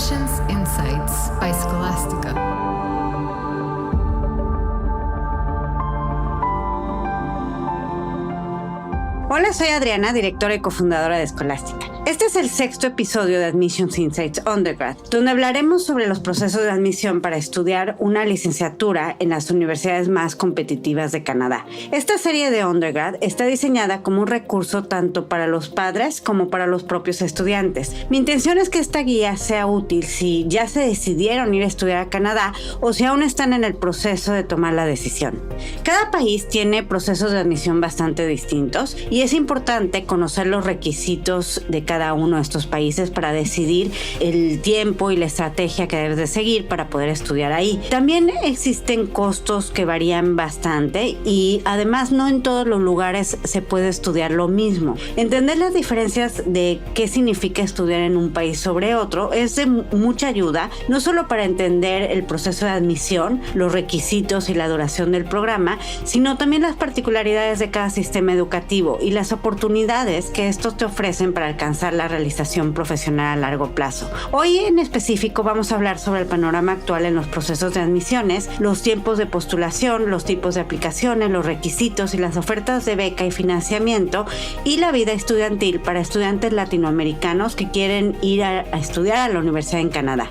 Admissions Insights by Scholastica. Hola, soy Adriana, directora y cofundadora de Scholastica. Este es el 6º episodio de Admissions Insights Undergrad, donde hablaremos sobre los procesos de admisión para estudiar una licenciatura en las universidades más competitivas de Canadá. Esta serie de Undergrad está diseñada como un recurso tanto para los padres como para los propios estudiantes. Mi intención es que esta guía sea útil si ya se decidieron ir a estudiar a Canadá o si aún están en el proceso de tomar la decisión. Cada país tiene procesos de admisión bastante distintos y es importante conocer los requisitos de cada uno de estos países para decidir el tiempo y la estrategia que debes de seguir para poder estudiar ahí. También existen costos que varían bastante y además no en todos los lugares se puede estudiar lo mismo. Entender las diferencias de qué significa estudiar en un país sobre otro es de mucha ayuda, no solo para entender el proceso de admisión, los requisitos y la duración del programa, sino también las particularidades de cada sistema educativo y las oportunidades que estos te ofrecen para alcanzar la realización profesional a largo plazo. Hoy en específico vamos a hablar sobre el panorama actual en los procesos de admisiones, los tiempos de postulación, los tipos de aplicaciones, los requisitos y las ofertas de beca y financiamiento y la vida estudiantil para estudiantes latinoamericanos que quieren ir a estudiar a la universidad en Canadá.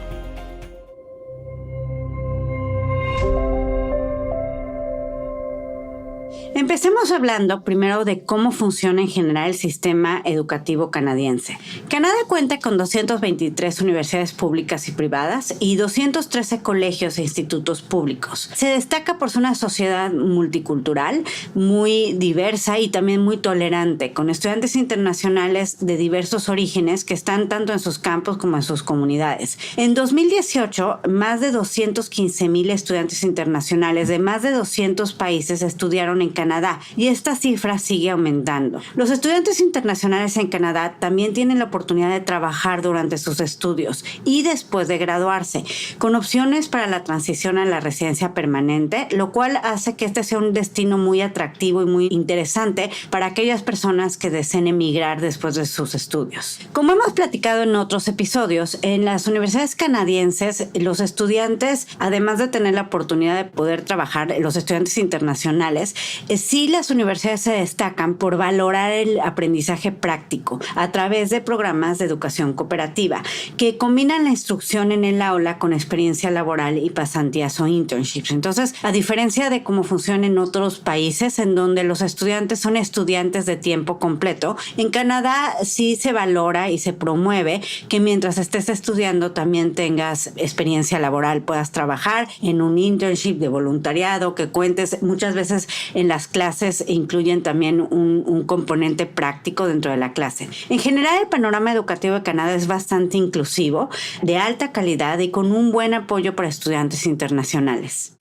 Empecemos hablando primero de cómo funciona en general el sistema educativo canadiense. Canadá cuenta con 223 universidades públicas y privadas y 213 colegios e institutos públicos. Se destaca por ser una sociedad multicultural, muy diversa y también muy tolerante, con estudiantes internacionales de diversos orígenes que están tanto en sus campos como en sus comunidades. En 2018, más de 215,000 estudiantes internacionales de más de 200 países estudiaron en Canadá y esta cifra sigue aumentando. Los estudiantes internacionales en Canadá también tienen la oportunidad de trabajar durante sus estudios y después de graduarse, con opciones para la transición a la residencia permanente, lo cual hace que este sea un destino muy atractivo y muy interesante para aquellas personas que deseen emigrar después de sus estudios. Como hemos platicado en otros episodios, en las universidades canadienses, los estudiantes, además de tener la oportunidad de poder trabajar, los estudiantes internacionales, sí, las universidades se destacan por valorar el aprendizaje práctico a través de programas de educación cooperativa que combinan la instrucción en el aula con experiencia laboral y pasantías o internships. Entonces, a diferencia de cómo funciona en otros países en donde los estudiantes son estudiantes de tiempo completo, en Canadá sí se valora y se promueve que mientras estés estudiando también tengas experiencia laboral, puedas trabajar en un internship de voluntariado, que cuentes muchas veces en las clases incluyen también un componente práctico dentro de la clase. En general, el panorama educativo de Canadá es bastante inclusivo, de alta calidad y con un buen apoyo para estudiantes internacionales.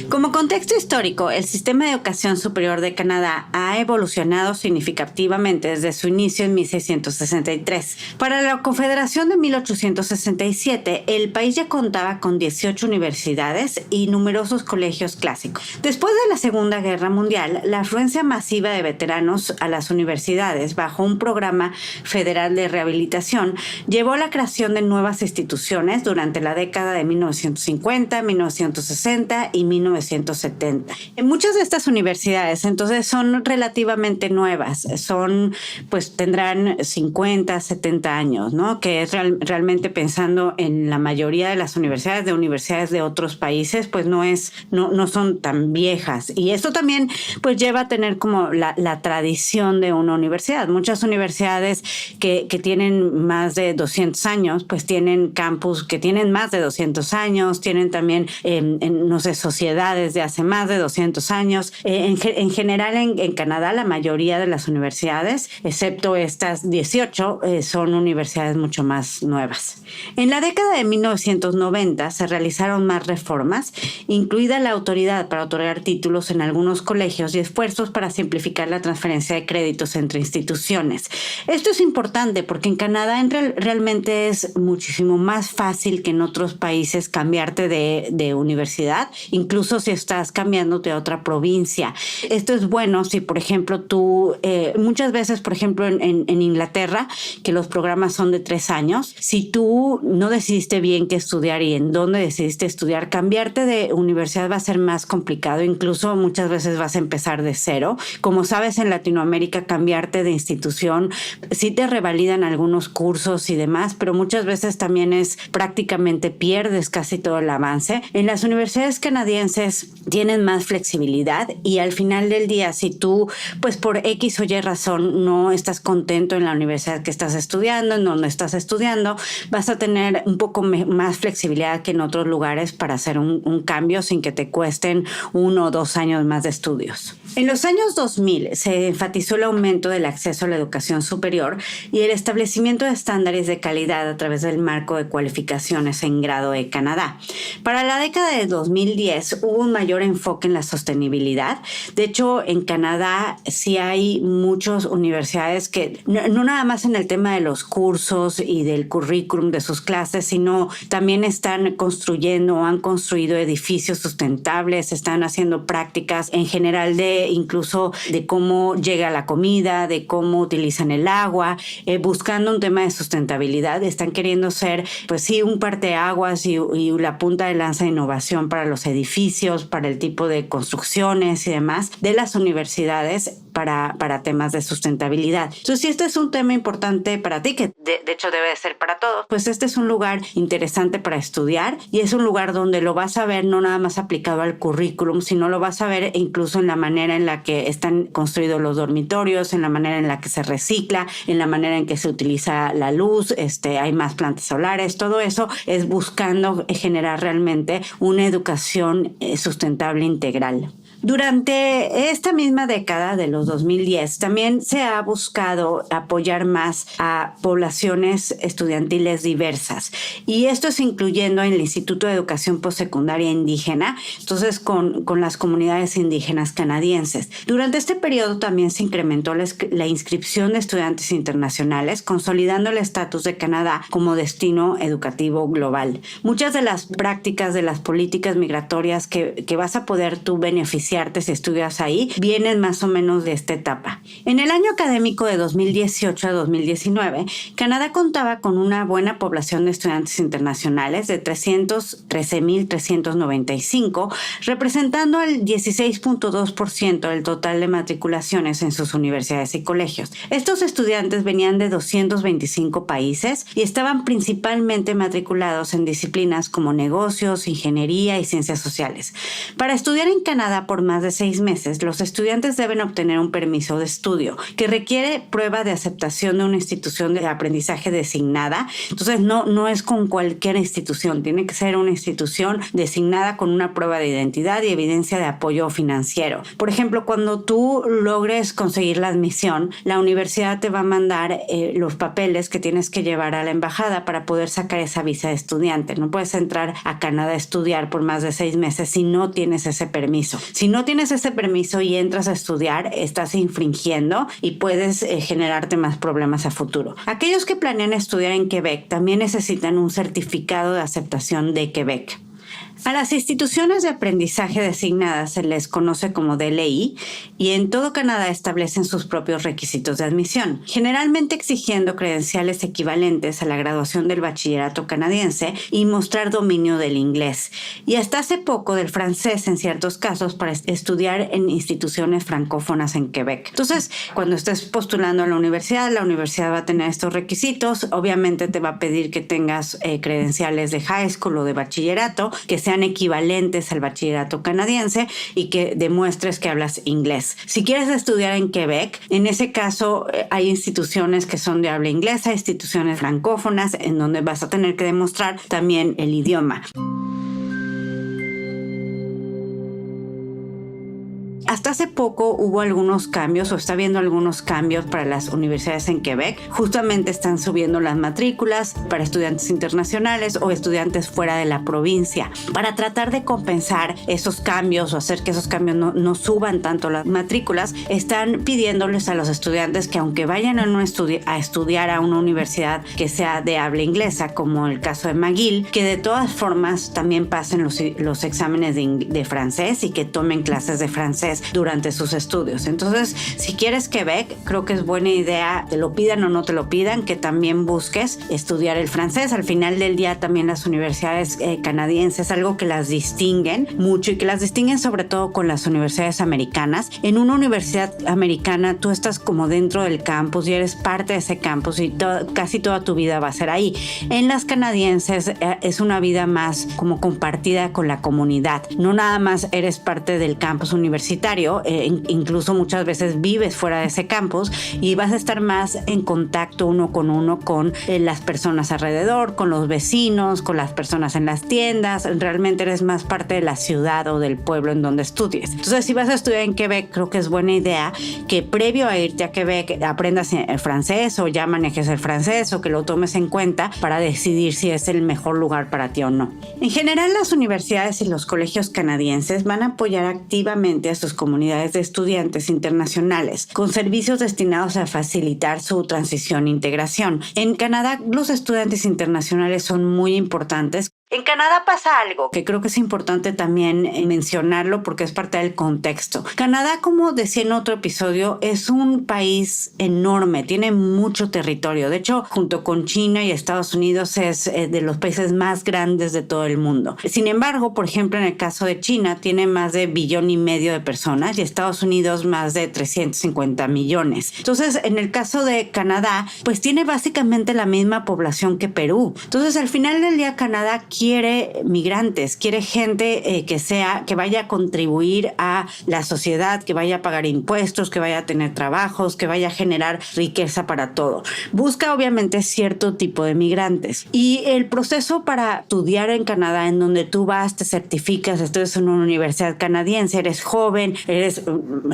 Como contexto histórico, el sistema de educación superior de Canadá ha evolucionado significativamente desde su inicio en 1663. Para la Confederación de 1867, el país ya contaba con 18 universidades y numerosos colegios clásicos. Después de la Segunda Guerra Mundial, la afluencia masiva de veteranos a las universidades bajo un programa federal de rehabilitación llevó a la creación de nuevas instituciones durante la década de 1950, 1960 y 1970. En muchas de estas universidades, entonces, son relativamente nuevas, tendrán 50, 70 años, ¿no? Que es realmente pensando en la mayoría de las universidades de otros países, pues no son tan viejas. Y esto también, pues, lleva a tener como la tradición de una universidad. Muchas universidades que tienen más de 200 años, pues tienen campus que tienen más de 200 años, tienen también, sociedades de hace más de 200 años. En general, en Canadá, la mayoría de las universidades, excepto estas 18, son universidades mucho más nuevas. En la década de 1990 se realizaron más reformas, incluida la autoridad para otorgar títulos en algunos colegios y esfuerzos para simplificar la transferencia de créditos entre instituciones. Esto es importante porque en Canadá realmente es muchísimo más fácil que en otros países cambiarte de universidad, incluso incluso si estás cambiándote a otra provincia. Esto es bueno si, por ejemplo, tú, muchas veces, por ejemplo, en Inglaterra, que los programas son de 3 años, si tú no decidiste bien qué estudiar y en dónde decidiste estudiar, cambiarte de universidad va a ser más complicado. Incluso muchas veces vas a empezar de cero. Como sabes, en Latinoamérica, cambiarte de institución, sí te revalidan algunos cursos y demás, pero muchas veces también es prácticamente pierdes casi todo el avance. En las universidades canadienses tienen más flexibilidad y al final del día, si tú, pues por X o Y razón, no estás contento en la universidad que estás estudiando, en donde estás estudiando, vas a tener un poco más flexibilidad que en otros lugares para hacer un cambio sin que te cuesten 1 o 2 años más de estudios. En los años 2000 se enfatizó el aumento del acceso a la educación superior y el establecimiento de estándares de calidad a través del marco de cualificaciones en grado de Canadá. Para la década de 2010 hubo un mayor enfoque en la sostenibilidad. De hecho, en Canadá sí hay muchas universidades que no nada más en el tema de los cursos y del currículum de sus clases, sino también están construyendo o han construido edificios sustentables, están haciendo prácticas en general incluso de cómo llega la comida, de cómo utilizan el agua, buscando un tema de sustentabilidad. Están queriendo ser, pues sí, un parteaguas y la punta de lanza de innovación para los edificios, para el tipo de construcciones y demás de las universidades para temas de sustentabilidad. Entonces, si este es un tema importante para ti, que de hecho debe de ser para todos, pues este es un lugar interesante para estudiar y es un lugar donde lo vas a ver no nada más aplicado al currículum, sino lo vas a ver incluso en la manera en la que están construidos los dormitorios, en la manera en la que se recicla, en la manera en que se utiliza la luz, hay más plantas solares. Todo eso es buscando generar realmente una educación sustentable integral. Durante esta misma década de los 2010 también se ha buscado apoyar más a poblaciones estudiantiles diversas y esto es incluyendo en el Instituto de Educación Postsecundaria Indígena, entonces con las comunidades indígenas canadienses. Durante este periodo también se incrementó la inscripción de estudiantes internacionales, consolidando el estatus de Canadá como destino educativo global. Muchas de las prácticas de las políticas migratorias que vas a poder tú beneficiar si estudias ahí, vienen más o menos de esta etapa. En el año académico de 2018 a 2019, Canadá contaba con una buena población de estudiantes internacionales de 313,395, representando el 16.2% del total de matriculaciones en sus universidades y colegios. Estos estudiantes venían de 225 países y estaban principalmente matriculados en disciplinas como negocios, ingeniería y ciencias sociales. Para estudiar en Canadá por más de 6 meses, los estudiantes deben obtener un permiso de estudio que requiere prueba de aceptación de una institución de aprendizaje designada. Entonces, no es con cualquier institución, tiene que ser una institución designada con una prueba de identidad y evidencia de apoyo financiero. Por ejemplo, cuando tú logres conseguir la admisión, la universidad te va a mandar los papeles que tienes que llevar a la embajada para poder sacar esa visa de estudiante. No puedes entrar a Canadá a estudiar por más de 6 meses si no tienes ese permiso. Si no tienes ese permiso y entras a estudiar, estás infringiendo y puedes generarte más problemas a futuro. Aquellos que planean estudiar en Quebec también necesitan un certificado de aceptación de Quebec. A las instituciones de aprendizaje designadas se les conoce como DLI y en todo Canadá establecen sus propios requisitos de admisión, generalmente exigiendo credenciales equivalentes a la graduación del bachillerato canadiense y mostrar dominio del inglés, y hasta hace poco del francés en ciertos casos para estudiar en instituciones francófonas en Quebec. Entonces, cuando estés postulando a la universidad va a tener estos requisitos. Obviamente te va a pedir que tengas credenciales de high school o de bachillerato, que sean equivalentes al bachillerato canadiense y que demuestres que hablas inglés. Si quieres estudiar en Quebec, en ese caso hay instituciones que son de habla inglesa, instituciones francófonas, en donde vas a tener que demostrar también el idioma. Hasta hasta hace poco hubo algunos cambios o está habiendo algunos cambios para las universidades en Quebec. Justamente están subiendo las matrículas para estudiantes internacionales o estudiantes fuera de la provincia para tratar de compensar esos cambios o hacer que esos cambios no suban tanto las matrículas. Están pidiéndoles a los estudiantes que aunque vayan a estudiar a una universidad que sea de habla inglesa, como el caso de McGill, que de todas formas también pasen los exámenes de francés y que tomen clases de francés durante sus estudios. Entonces, si quieres Quebec, creo que es buena idea, te lo pidan o no te lo pidan, que también busques estudiar el francés. Al final del día también las universidades canadienses, algo que las distinguen mucho y que las distinguen sobre todo con las universidades americanas. En una universidad americana tú estás como dentro del campus y eres parte de ese campus y casi toda tu vida va a ser ahí. En las canadienses es una vida más como compartida con la comunidad. No nada más eres parte del campus universitario, incluso muchas veces vives fuera de ese campus y vas a estar más en contacto uno con las personas alrededor, con los vecinos, con las personas en las tiendas. Realmente eres más parte de la ciudad o del pueblo en donde estudies. Entonces, si vas a estudiar en Quebec, creo que es buena idea que previo a irte a Quebec aprendas el francés o ya manejes el francés o que lo tomes en cuenta para decidir si es el mejor lugar para ti o no. En general, las universidades y los colegios canadienses van a apoyar activamente a sus comunidades de estudiantes internacionales con servicios destinados a facilitar su transición e integración. En Canadá, los estudiantes internacionales son muy importantes. En Canadá pasa algo que creo que es importante también mencionarlo porque es parte del contexto. Canadá, como decía en otro episodio, es un país enorme, tiene mucho territorio. De hecho, junto con China y Estados Unidos es de los países más grandes de todo el mundo. Sin embargo, por ejemplo, en el caso de China, tiene más de 1,5 billones de personas y Estados Unidos más de 350 millones. Entonces, en el caso de Canadá, pues tiene básicamente la misma población que Perú. Entonces, al final del día, Canadá quiere migrantes, quiere gente que vaya a contribuir a la sociedad, que vaya a pagar impuestos, que vaya a tener trabajos, que vaya a generar riqueza para todo. Busca obviamente cierto tipo de migrantes. Y el proceso para estudiar en Canadá, en donde tú vas, te certificas, estudias en una universidad canadiense, eres joven, eres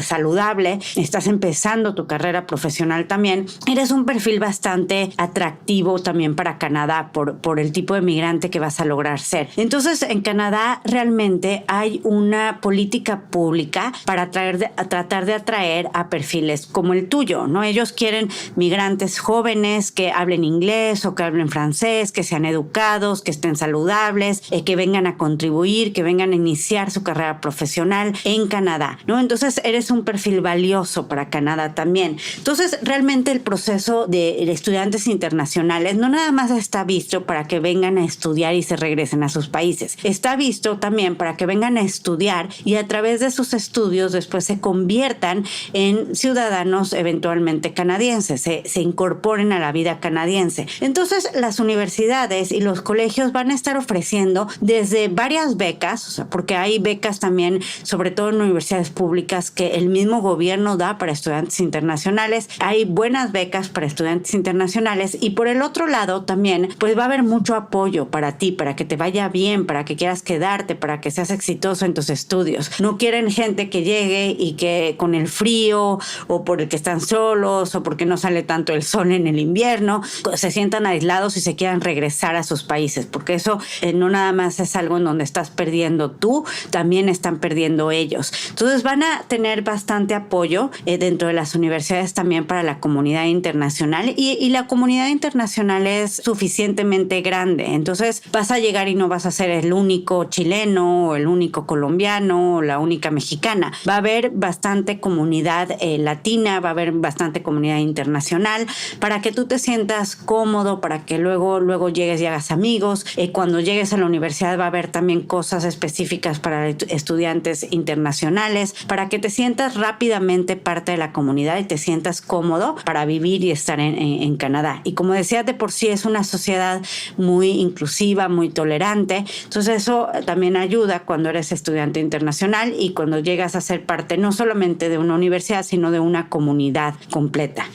saludable, estás empezando tu carrera profesional también, eres un perfil bastante atractivo también para Canadá por el tipo de migrante que vas a lograr ser. Entonces, en Canadá realmente hay una política pública para tratar de atraer a perfiles como el tuyo, ¿no? Ellos quieren migrantes jóvenes que hablen inglés o que hablen francés, que sean educados, que estén saludables, que vengan a contribuir, que vengan a iniciar su carrera profesional en Canadá, ¿no? Entonces, eres un perfil valioso para Canadá también. Entonces, realmente el proceso de estudiantes internacionales no nada más está visto para que vengan a estudiar y se regresen a sus países. Está visto también para que vengan a estudiar y a través de sus estudios después se conviertan en ciudadanos eventualmente canadienses, se incorporen a la vida canadiense. Entonces, las universidades y los colegios van a estar ofreciendo desde varias becas, o sea, porque hay becas también, sobre todo en universidades públicas, que el mismo gobierno da para estudiantes internacionales. Hay buenas becas para estudiantes internacionales y por el otro lado también, pues va a haber mucho apoyo para ti, para que te vaya bien, para que quieras quedarte, para que seas exitoso en tus estudios. No quieren gente que llegue y que con el frío o porque están solos o porque no sale tanto el sol en el invierno, se sientan aislados y se quieran regresar a sus países, porque eso no nada más es algo en donde estás perdiendo tú, también están perdiendo ellos. Entonces van a tener bastante apoyo dentro de las universidades también para la comunidad internacional y la comunidad internacional es suficientemente grande. Entonces vas a llegar y no vas a ser el único chileno o el único colombiano o la única mexicana. Va a haber bastante comunidad latina, va a haber bastante comunidad internacional para que tú te sientas cómodo, para que luego llegues y hagas amigos. Cuando llegues a la universidad va a haber también cosas específicas para estudiantes internacionales, para que te sientas rápidamente parte de la comunidad y te sientas cómodo para vivir y estar en Canadá. Y como decía, de por sí es una sociedad muy inclusiva, muy tolerante. Entonces eso también ayuda cuando eres estudiante internacional y cuando llegas a ser parte no solamente de una universidad, sino de una comunidad completa.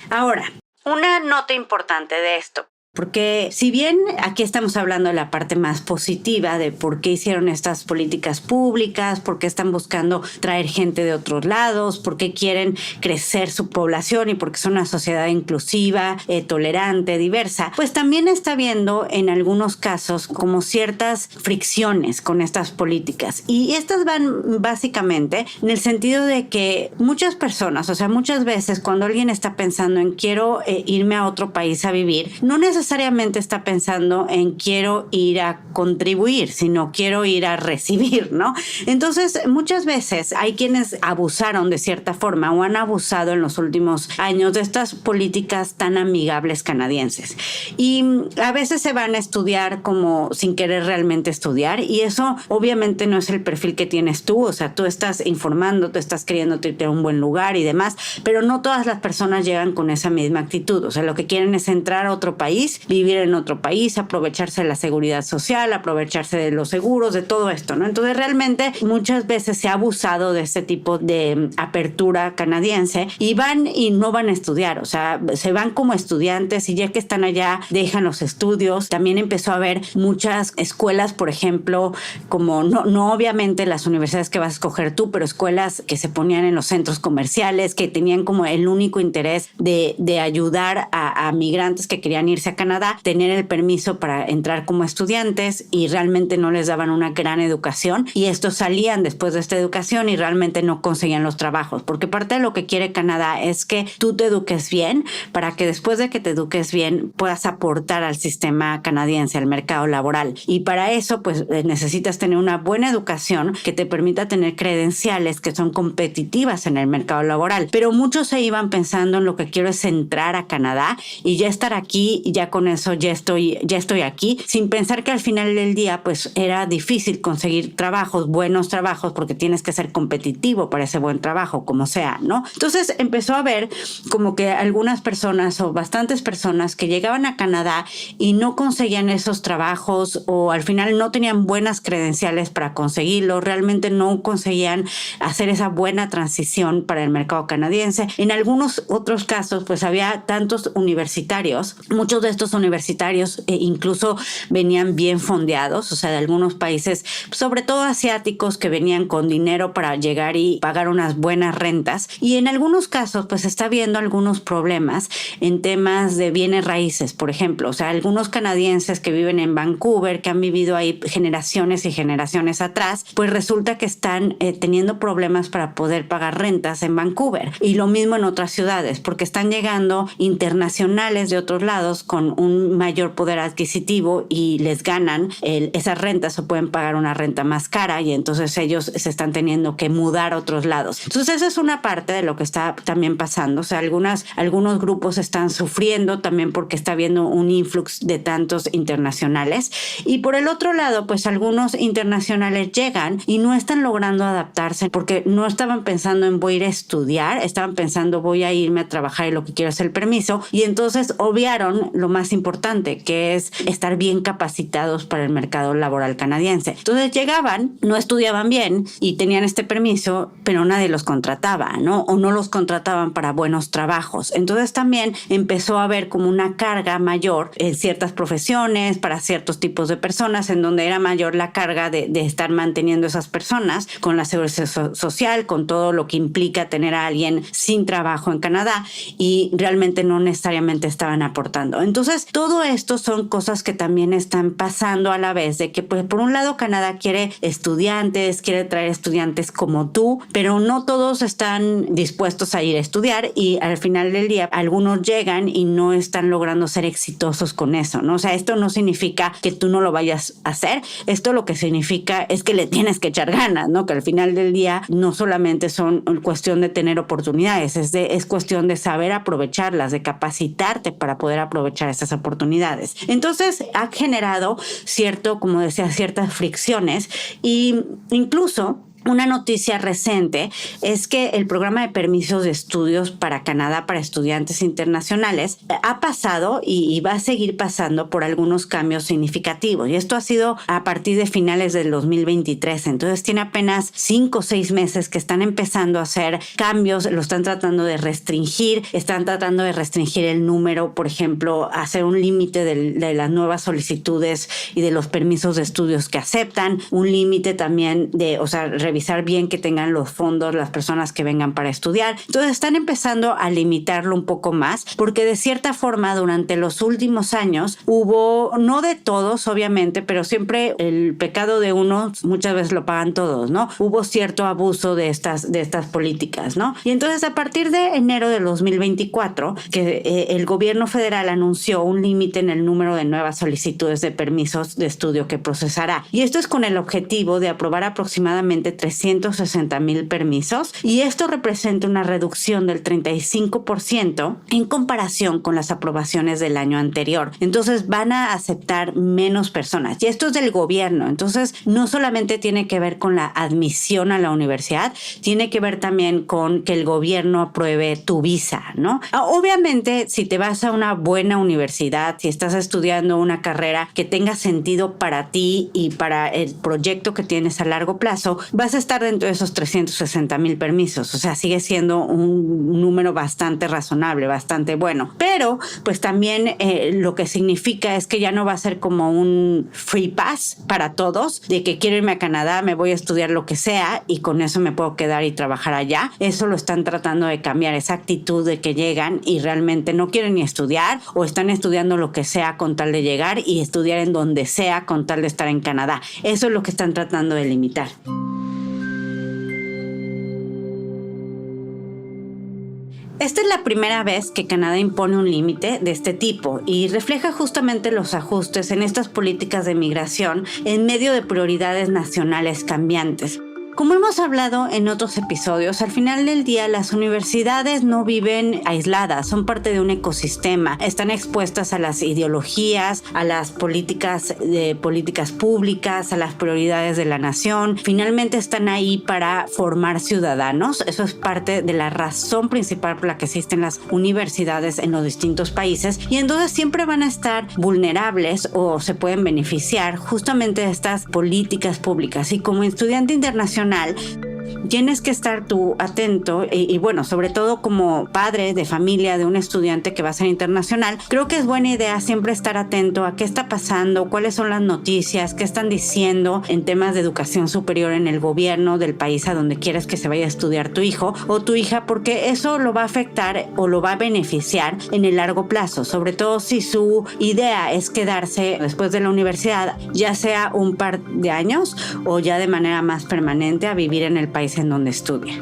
Ahora, una nota importante de esto. Porque si bien aquí estamos hablando de la parte más positiva de por qué hicieron estas políticas públicas, por qué están buscando traer gente de otros lados, por qué quieren crecer su población y porque son una sociedad inclusiva, tolerante, diversa, pues también está viendo en algunos casos como ciertas fricciones con estas políticas. Y estas van básicamente en el sentido de que muchas personas, o sea, muchas veces cuando alguien está pensando en quiero irme a otro país a vivir, no necesariamente está pensando en quiero ir a contribuir, sino quiero ir a recibir, ¿no? Entonces, muchas veces hay quienes abusaron de cierta forma o han abusado en los últimos años de estas políticas tan amigables canadienses. Y a veces se van a estudiar como sin querer realmente estudiar, y eso obviamente no es el perfil que tienes tú. O sea, tú estás informando, tú estás queriendo irte a un buen lugar y demás, pero no todas las personas llegan con esa misma actitud. O sea, lo que quieren es entrar a otro país, vivir en otro país, aprovecharse de la seguridad social, aprovecharse de los seguros, de todo esto, ¿no? Entonces, realmente muchas veces se ha abusado de este tipo de apertura canadiense y van y no van a estudiar. O sea, se van como estudiantes y ya que están allá dejan los estudios. También empezó a haber muchas escuelas, por ejemplo, como no obviamente las universidades que vas a escoger tú, pero escuelas que se ponían en los centros comerciales, que tenían como el único interés de ayudar a migrantes que querían irse a Canadá, tener el permiso para entrar como estudiantes, y realmente no les daban una gran educación, y estos salían después de esta educación y realmente no conseguían los trabajos, porque parte de lo que quiere Canadá es que tú te eduques bien para que después de que te eduques bien puedas aportar al sistema canadiense, al mercado laboral. Y para eso pues necesitas tener una buena educación que te permita tener credenciales que son competitivas en el mercado laboral. Pero muchos se iban pensando en lo que quiero es entrar a Canadá y ya estar aquí, y ya con eso ya estoy aquí, sin pensar que al final del día pues era difícil conseguir trabajos, buenos trabajos, porque tienes que ser competitivo para ese buen trabajo, como sea, ¿no? Entonces empezó a ver como que algunas personas o bastantes personas que llegaban a Canadá y no conseguían esos trabajos, o al final no tenían buenas credenciales para conseguirlo, realmente no conseguían hacer esa buena transición para el mercado canadiense. En algunos otros casos pues había tantos universitarios, muchos de estos universitarios incluso venían bien fondeados, o sea, de algunos países, sobre todo asiáticos, que venían con dinero para llegar y pagar unas buenas rentas. Y en algunos casos pues está habiendo algunos problemas en temas de bienes raíces, por ejemplo. O sea, algunos canadienses que viven en Vancouver, que han vivido ahí generaciones y generaciones atrás, pues resulta que están teniendo problemas para poder pagar rentas en Vancouver. Y lo mismo en otras ciudades, porque están llegando internacionales de otros lados con un mayor poder adquisitivo y les ganan esas rentas, o pueden pagar una renta más cara, y entonces ellos se están teniendo que mudar a otros lados. Entonces esa es una parte de lo que está también pasando. O sea, algunos grupos están sufriendo también porque está habiendo un influx de tantos internacionales, y por el otro lado pues algunos internacionales llegan y no están logrando adaptarse porque no estaban pensando en voy a ir a estudiar, estaban pensando voy a irme a trabajar y lo que quiero es el permiso, y entonces obviaron lo más importante, que es estar bien capacitados para el mercado laboral canadiense. Entonces llegaban, no estudiaban bien y tenían este permiso, pero nadie los contrataba, ¿no? O no los contrataban para buenos trabajos. Entonces también empezó a haber como una carga mayor en ciertas profesiones, para ciertos tipos de personas, en donde era mayor la carga de estar manteniendo esas personas con la seguridad social, con todo lo que implica tener a alguien sin trabajo en Canadá, y realmente no necesariamente estaban aportando. Entonces todo esto son cosas que también están pasando a la vez, de que pues por un lado Canadá quiere estudiantes, quiere traer estudiantes como tú, pero no todos están dispuestos a ir a estudiar, y al final del día algunos llegan y no están logrando ser exitosos con eso, ¿no? O sea, esto no significa que tú no lo vayas a hacer, esto lo que significa es que le tienes que echar ganas, ¿no? Que al final del día no solamente son cuestión de tener oportunidades, es cuestión de saber aprovecharlas, de capacitarte para poder aprovechar esas oportunidades. Entonces ha generado como decía, ciertas fricciones, y incluso una noticia reciente es que el programa de permisos de estudios para Canadá para estudiantes internacionales ha pasado y va a seguir pasando por algunos cambios significativos. Y esto ha sido a partir de finales del 2023. Entonces tiene apenas 5 o 6 meses que están empezando a hacer cambios, lo están tratando de restringir, están tratando de restringir el número, por ejemplo, hacer un límite de las nuevas solicitudes y de los permisos de estudios que aceptan, un límite también de, revisar bien que tengan los fondos las personas que vengan para estudiar. Entonces están empezando a limitarlo un poco más, porque de cierta forma durante los últimos años hubo, no de todos obviamente, pero siempre el pecado de uno muchas veces lo pagan todos, ¿no? Hubo cierto abuso de estas políticas, ¿no? Y entonces a partir de enero de 2024, que el gobierno federal anunció un límite en el número de nuevas solicitudes de permisos de estudio que procesará. Y esto es con el objetivo de aprobar aproximadamente 360,000 permisos, y esto representa una reducción del 35% en comparación con las aprobaciones del año anterior. Entonces van a aceptar menos personas, y esto es del gobierno. Entonces no solamente tiene que ver con la admisión a la universidad, tiene que ver también con que el gobierno apruebe tu visa, ¿no? Obviamente, si te vas a una buena universidad, si estás estudiando una carrera que tenga sentido para ti y para el proyecto que tienes a largo plazo, vas a estar dentro de esos 360,000 permisos. O sea, sigue siendo un número bastante razonable, bastante bueno. Pero, pues también lo que significa es que ya no va a ser como un free pass para todos, de que quiero irme a Canadá, me voy a estudiar lo que sea y con eso me puedo quedar y trabajar allá. Eso lo están tratando de cambiar, esa actitud de que llegan y realmente no quieren ni estudiar, o están estudiando lo que sea con tal de llegar y estudiar en donde sea con tal de estar en Canadá. Eso es lo que están tratando de limitar. Esta es la primera vez que Canadá impone un límite de este tipo y refleja justamente los ajustes en estas políticas de migración en medio de prioridades nacionales cambiantes. Como hemos hablado en otros episodios, al final del día las universidades no viven aisladas, son parte de un ecosistema, están expuestas a las ideologías, a las políticas públicas, a las prioridades de la nación. Finalmente están ahí para formar ciudadanos. Eso es parte de la razón principal por la que existen las universidades en los distintos países, y entonces siempre van a estar vulnerables o se pueden beneficiar justamente de estas políticas públicas. Y como estudiante internacional, tienes que estar tú atento y bueno, sobre todo como padre de familia de un estudiante que va a ser internacional, creo que es buena idea siempre estar atento a qué está pasando, cuáles son las noticias, qué están diciendo en temas de educación superior en el gobierno del país a donde quieres que se vaya a estudiar tu hijo o tu hija, porque eso lo va a afectar o lo va a beneficiar en el largo plazo, sobre todo si su idea es quedarse después de la universidad, ya sea un par de años o ya de manera más permanente a vivir en el país en donde estudia.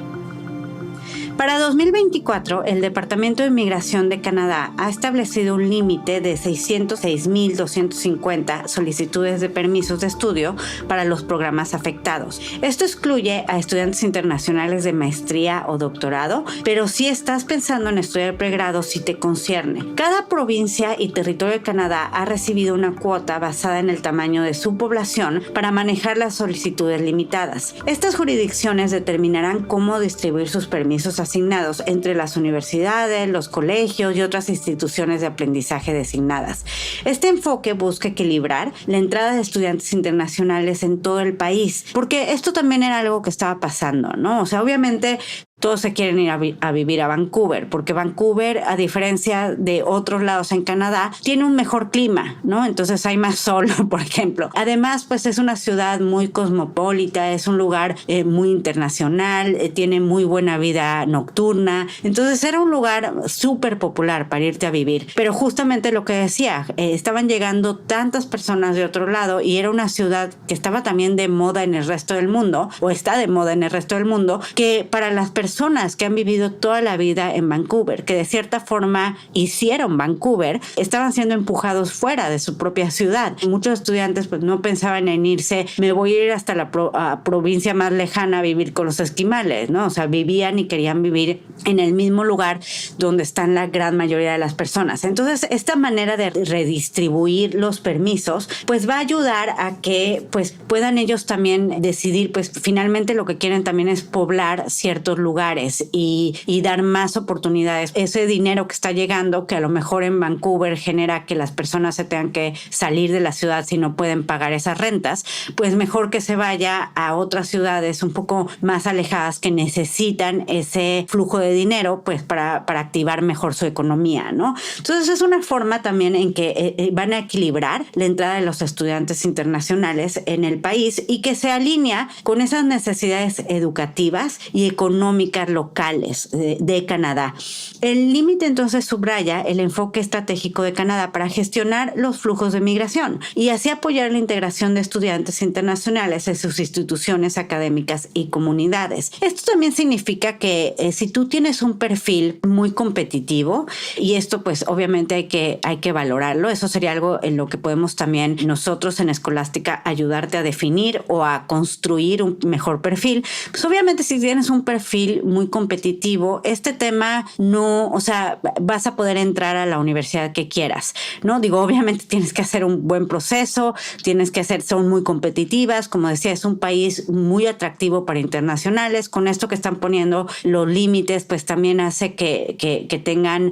Para 2024, el Departamento de Inmigración de Canadá ha establecido un límite de 606,250 solicitudes de permisos de estudio para los programas afectados. Esto excluye a estudiantes internacionales de maestría o doctorado, pero si estás pensando en estudiar pregrado, sí te concierne. Cada provincia y territorio de Canadá ha recibido una cuota basada en el tamaño de su población para manejar las solicitudes limitadas. Estas jurisdicciones determinarán cómo distribuir sus permisos asignados entre las universidades, los colegios y otras instituciones de aprendizaje designadas. Este enfoque busca equilibrar la entrada de estudiantes internacionales en todo el país, porque esto también era algo que estaba pasando, ¿no? O sea, obviamente todos se quieren ir a vivir a Vancouver, porque Vancouver, a diferencia de otros lados en Canadá, tiene un mejor clima, ¿no? Entonces hay más sol, por ejemplo. Además, pues es una ciudad muy cosmopolita, es un lugar muy internacional, tiene muy buena vida nocturna. Entonces era un lugar súper popular para irte a vivir. Pero justamente lo que decía, estaban llegando tantas personas de otro lado y era una ciudad que estaba también de moda en el resto del mundo, o está de moda en el resto del mundo, que para las personas personas que han vivido toda la vida en Vancouver, que de cierta forma hicieron Vancouver, estaban siendo empujados fuera de su propia ciudad. Muchos estudiantes pues no pensaban en irse, me voy a ir hasta la provincia más lejana a vivir con los esquimales, ¿no? O sea, vivían y querían vivir en el mismo lugar donde están la gran mayoría de las personas. Entonces, esta manera de redistribuir los permisos, pues va a ayudar a que pues puedan ellos también decidir, pues finalmente lo que quieren también es poblar ciertos lugares y dar más oportunidades. Ese dinero que está llegando, que a lo mejor en Vancouver genera que las personas se tengan que salir de la ciudad si no pueden pagar esas rentas, pues mejor que se vaya a otras ciudades un poco más alejadas que necesitan ese flujo de dinero pues para activar mejor su economía, ¿no? Entonces es una forma también en que van a equilibrar la entrada de los estudiantes internacionales en el país y que se alinea con esas necesidades educativas y económicas locales de Canadá. El límite entonces subraya el enfoque estratégico de Canadá para gestionar los flujos de migración y así apoyar la integración de estudiantes internacionales en sus instituciones académicas y comunidades. Esto también significa que si tú tienes un perfil muy competitivo, y esto pues obviamente hay que valorarlo, eso sería algo en lo que podemos también nosotros en Escolástica ayudarte a definir o a construir un mejor perfil. Pues obviamente si tienes un perfil muy competitivo, este tema no, o sea, vas a poder entrar a la universidad que quieras, ¿no? Digo, obviamente tienes que hacer un buen proceso, son muy competitivas, como decía, es un país muy atractivo para internacionales. Con esto que están poniendo los límites, pues también hace que tengan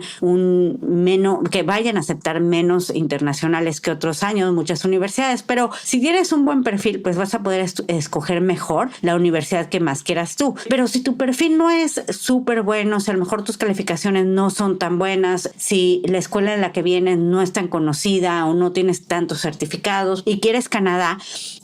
que vayan a aceptar menos internacionales que otros años, muchas universidades, pero si tienes un buen perfil, pues vas a poder escoger mejor la universidad que más quieras tú. Pero si tu perfil no es súper bueno, si a lo mejor tus calificaciones no son tan buenas, si la escuela en la que vienes no es tan conocida o no tienes tantos certificados y quieres Canadá,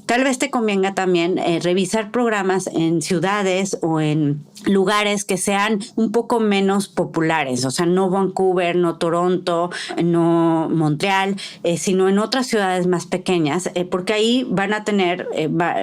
tal vez te convenga también revisar programas en ciudades o en lugares que sean un poco menos populares, o sea, no Vancouver, no Toronto, no Montreal, sino en otras ciudades más pequeñas, porque ahí van a tener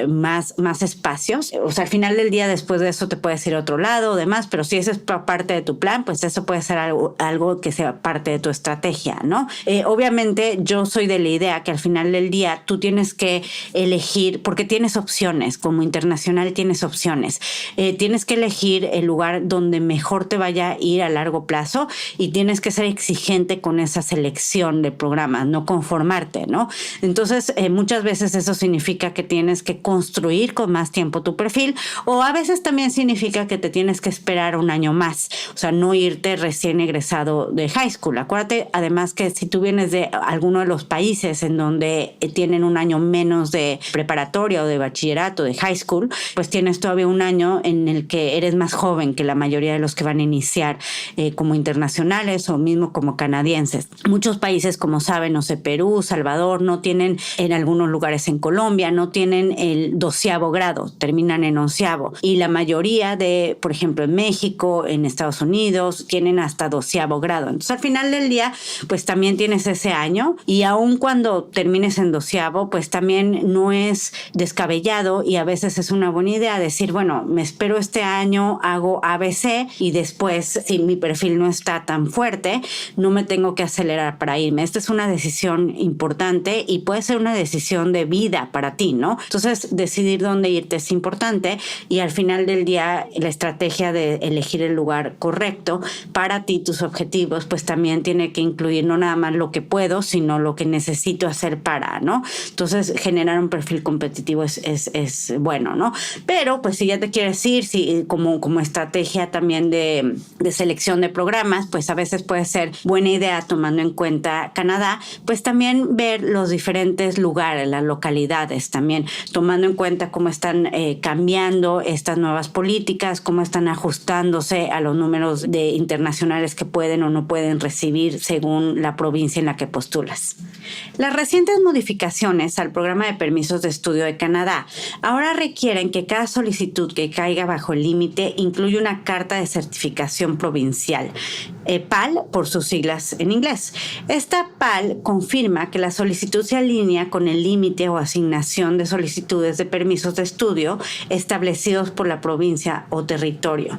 más espacios. O sea, al final del día, después de eso te puedes ir a otro lado o demás, pero si eso es parte de tu plan, pues eso puede ser algo que sea parte de tu estrategia, ¿no? Obviamente, yo soy de la idea que al final del día tú tienes que elegir, porque tienes opciones, como internacional tienes opciones, tienes que elegir el lugar donde mejor te vaya a ir a largo plazo y tienes que ser exigente con esa selección de programas, no conformarte, ¿no? Entonces, muchas veces eso significa que tienes que construir con más tiempo tu perfil, o a veces también significa que te tienes que esperar un año más, o sea, no irte recién egresado de high school. Acuérdate, además, que si tú vienes de alguno de los países en donde tienen un año menos de preparatoria o de bachillerato, de high school, pues tienes todavía un año en el que eres más joven que la mayoría de los que van a iniciar como internacionales o mismo como canadienses. Muchos países, como saben, no sé, Perú, Salvador, no tienen, en algunos lugares en Colombia, no tienen el 12º grado, terminan en 11º. Y la mayoría de, por ejemplo, en México, en Estados Unidos, tienen hasta 12º grado. Entonces, al final del día, pues también tienes ese año, y aun cuando termines en 12º, pues también no es descabellado y a veces es una buena idea decir, bueno, me espero este año, hago ABC y después, si mi perfil no está tan fuerte, no me tengo que acelerar para irme. Esta es una decisión importante y puede ser una decisión de vida para ti, ¿no? Entonces, decidir dónde irte es importante, y al final del día, la estrategia de elegir el lugar correcto para ti, tus objetivos, pues también tiene que incluir no nada más lo que puedo, sino lo que necesito hacer para, ¿no? Entonces, generar un perfil competitivo es bueno, ¿no? Pero, pues, si ya te quieres ir, si como estrategia también de selección de programas, pues a veces puede ser buena idea, tomando en cuenta Canadá, pues también ver los diferentes lugares, las localidades también, tomando en cuenta cómo están cambiando estas nuevas políticas, cómo están ajustándose a los números de internacionales que pueden o no pueden recibir según la provincia en la que postulas. Las recientes modificaciones al programa de permisos de estudio de Canadá ahora requieren que cada solicitud que caiga bajo el límite incluye una carta de certificación provincial, PAL por sus siglas en inglés. Esta PAL confirma que la solicitud se alinea con el límite o asignación de solicitudes de permisos de estudio establecidos por la provincia o territorio.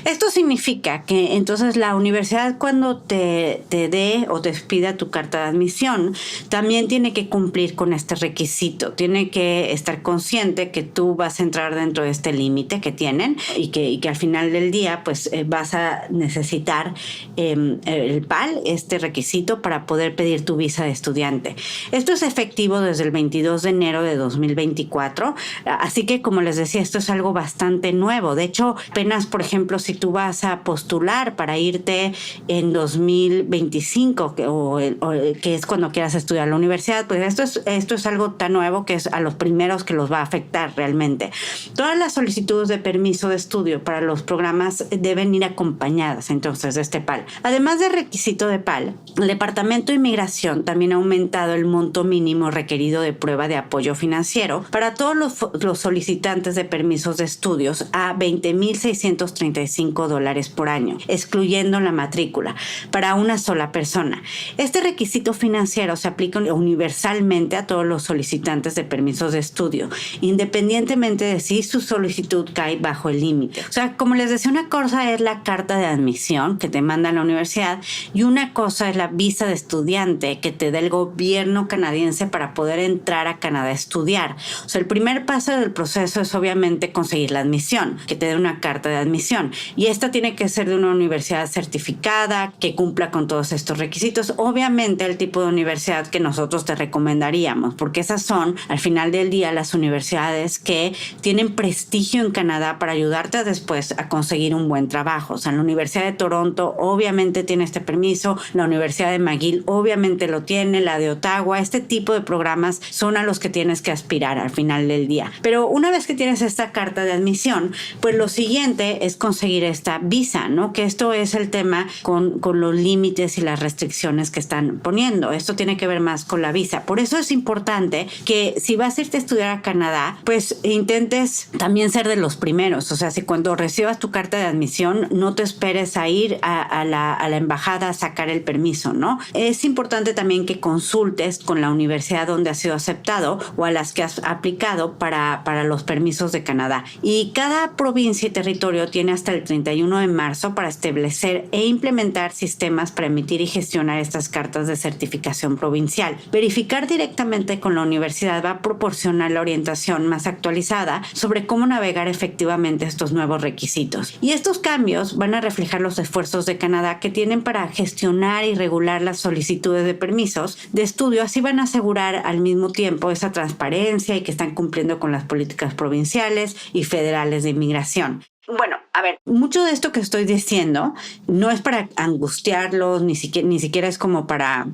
Esto significa que entonces la universidad, cuando te dé o te pida tu carta de admisión, también tiene que cumplir con este requisito. Tiene que estar consciente que tú vas a entrar dentro de este límite que tienen y que al final del día pues vas a necesitar el PAL, este requisito, para poder pedir tu visa de estudiante. Esto es efectivo desde el 22 de enero de 2024, así que, como les decía, esto es algo bastante nuevo. De hecho, apenas, por ejemplo, si tú vas a postular para irte en 2025, que es cuando quieras estudiar en la universidad, pues esto es algo tan nuevo que es a los primeros que los va a afectar realmente. Todas las solicitudes de permiso de estudio para los programas deben ir acompañadas entonces de este PAL. Además del requisito de PAL, el Departamento de Inmigración también ha aumentado el monto mínimo requerido de prueba de apoyo financiero para todos los solicitantes de permisos de estudios a $20,635 por año, excluyendo la matrícula, para una sola persona. Este requisito financiero se aplica universalmente a todos los solicitantes de permisos de estudio, independientemente de si su solicitud cae bajo el límite. O sea, como les decía, una cosa es la carta de admisión que te manda la universidad y una cosa es la visa de estudiante que te da el gobierno canadiense para poder entrar a Canadá a estudiar. O sea, el primer paso del proceso es obviamente conseguir la admisión, que te dé una carta de admisión. Y esta tiene que ser de una universidad certificada, que cumpla con todos estos requisitos. Obviamente el tipo de universidad que nosotros te recomendaríamos, porque esas son, al final del día, las universidades que tienen prestigio en Canadá para ayudarte después a conseguir un buen trabajo. O sea, la Universidad de Toronto obviamente tiene este permiso, la Universidad de McGill obviamente lo tiene, la de Ottawa. Este tipo de programas son a los que tienes que aspirar al final del día. Pero una vez que tienes esta carta de admisión, pues lo siguiente es conseguir esta visa, ¿no? Que esto es el tema con los límites y las restricciones que están poniendo. Esto tiene que ver más con la visa. Por eso es importante que si vas a irte a estudiar a Canadá, pues intentes también ser de los primeros. O sea, si cuando recibas tu carta de admisión, no te esperes a ir a la embajada a sacar el permiso, ¿no? Es importante también que consultes con la universidad donde has sido aceptado o a las que has aplicado para los permisos de Canadá. Y cada provincia y territorio tiene hasta el 31 de marzo para establecer e implementar sistemas para emitir y gestionar estas cartas de certificación provincial. Verificar directamente con la universidad va a proporcionar la orientación más actualizada sobre cómo navegar efectivamente estos nuevos requisitos. Y estos cambios van a reflejar los esfuerzos de Canadá que tienen para gestionar y regular las solicitudes de permisos de estudio. Así van a asegurar al mismo tiempo esa transparencia y que están cumpliendo con las políticas provinciales y federales de inmigración. Bueno, a ver, mucho de esto que estoy diciendo no es para angustiarlos, ni siquiera es como para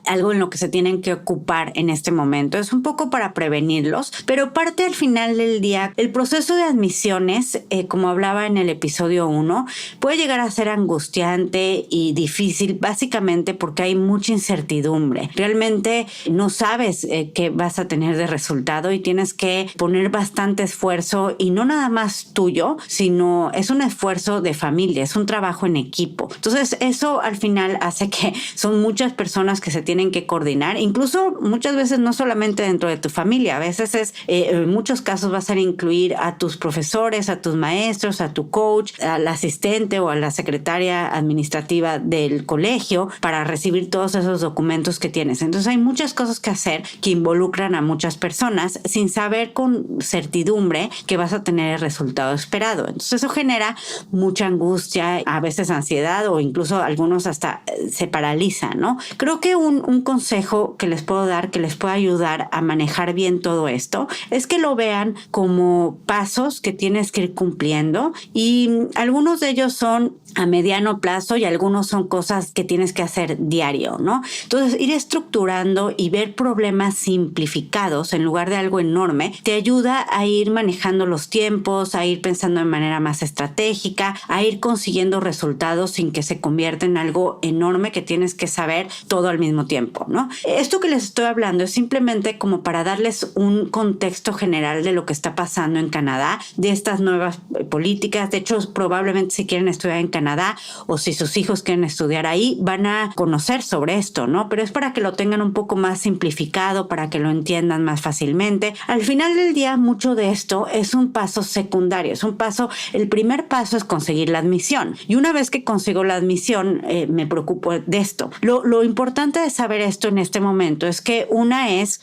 algo en lo que se tienen que ocupar en este momento. Es un poco para prevenirlos, pero parte al final del día, el proceso de admisiones, como hablaba en el episodio 1, puede llegar a ser angustiante y difícil, básicamente porque hay mucha incertidumbre. Realmente no sabes qué vas a tener de resultado y tienes que poner bastante esfuerzo, y no nada más tuyo, sino es un esfuerzo de familia, es un trabajo en equipo. Entonces eso al final hace que son muchas personas que se tienen que coordinar, incluso muchas veces no solamente dentro de tu familia, a veces en muchos casos vas a incluir a tus profesores, a tus maestros, a tu coach, al asistente o a la secretaria administrativa del colegio para recibir todos esos documentos que tienes. Entonces hay muchas cosas que hacer que involucran a muchas personas sin saber con certidumbre que vas a tener el resultado esperado. Entonces eso genera mucha angustia, a veces ansiedad, o incluso algunos hasta se paralizan, ¿no? Creo que un consejo que les puedo dar, que les pueda ayudar a manejar bien todo esto, es que lo vean como pasos que tienes que ir cumpliendo, y algunos de ellos son a mediano plazo y algunos son cosas que tienes que hacer diario, ¿no? Entonces, ir estructurando y ver problemas simplificados en lugar de algo enorme te ayuda a ir manejando los tiempos, a ir pensando de manera más estratégica, a ir consiguiendo resultados sin que se convierta en algo enorme que tienes que saber todo al mismo tiempo, ¿no? Esto que les estoy hablando es simplemente como para darles un contexto general de lo que está pasando en Canadá, de estas nuevas políticas. De hecho, probablemente si quieren estudiar en Canadá o si sus hijos quieren estudiar ahí, van a conocer sobre esto, ¿no? Pero es para que lo tengan un poco más simplificado, para que lo entiendan más fácilmente. Al final del día, mucho de esto es un paso secundario, es un paso, el primer paso es conseguir la admisión. Y una vez que consigo la admisión, me preocupo de esto. Lo importante de saber esto en este momento es que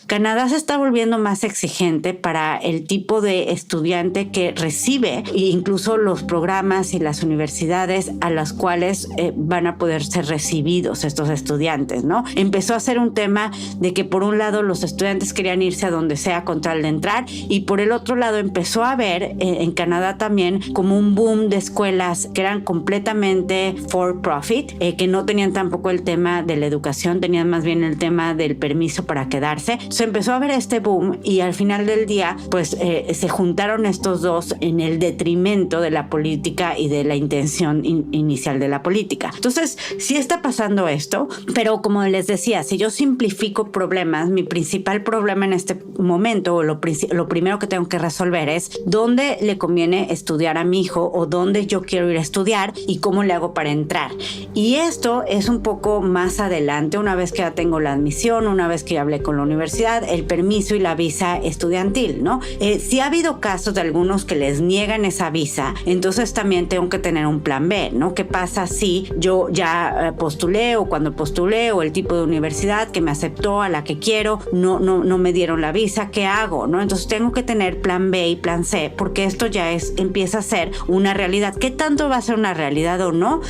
Canadá se está volviendo más exigente para el tipo de estudiante que recibe, e incluso los programas y las universidades a las cuales van a poder ser recibidos estos estudiantes, ¿no? Empezó a ser un tema de que por un lado los estudiantes querían irse a donde sea con tal de entrar, y por el otro lado empezó a haber en Canadá también como un boom de escuelas que eran completamente for profit, que no tenían tampoco el tema de la educación, tenían más bien el tema del permiso para quedarse. Se empezó a ver este boom y al final del día pues se juntaron estos dos en el detrimento de la política y de la intención inicial de la política. Entonces sí está pasando esto, pero como les decía, si yo simplifico problemas, mi principal problema en este momento, o lo primero que tengo que resolver es dónde le conviene estudiar a mi hijo o dónde yo quiero ir a estudiar y cómo le hago para entrar. Y esto es un poco más adelante, una vez que ya tengo la admisión, una vez que ya hablé con la universidad, el permiso y la visa estudiantil, ¿no? Si ha habido casos de algunos que les niegan esa visa, entonces también tengo que tener un plan B, ¿no? ¿Qué pasa si yo ya postulé, o cuando postulé, o el tipo de universidad que me aceptó, a la que quiero, no me dieron la visa? ¿Qué hago, no? Entonces tengo que tener plan B y plan C, porque esto ya empieza a ser una realidad. ¿Qué tanto va a ser una realidad o no?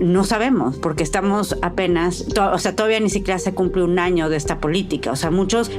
No sabemos, porque estamos apenas, todavía ni siquiera se cumple un año de esta política. O sea, muchos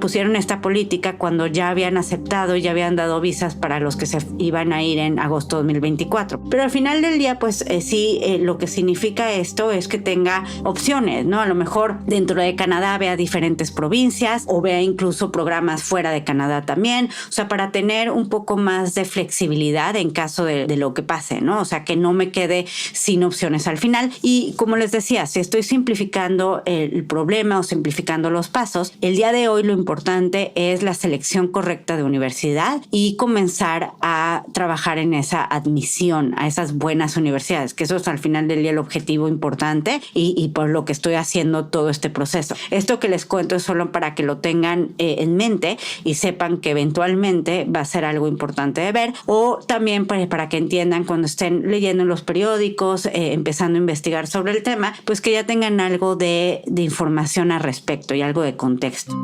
pusieron esta política cuando ya habían aceptado y ya habían dado visas para los que se iban a ir en agosto de 2024. Pero al final del día, pues sí, lo que significa esto es que tenga opciones, ¿no? A lo mejor dentro de Canadá vea diferentes provincias o vea incluso programas fuera de Canadá también. O sea, para tener un poco más de flexibilidad en caso de lo que pase, ¿no? O sea, que no me quede sin opciones al final. Y como les decía, si estoy simplificando el problema o simplificando los pasos, el día de hoy lo importante es la selección correcta de universidad y comenzar a trabajar en esa admisión a esas buenas universidades, que eso es al final del día el objetivo importante y por lo que estoy haciendo todo este proceso. Esto que les cuento es solo para que lo tengan en mente y sepan que eventualmente va a ser algo importante de ver, o también para que entiendan cuando estén leyendo en los periódicos, empezando a investigar sobre el tema, pues que ya tengan algo de información al respecto y algo de contexto.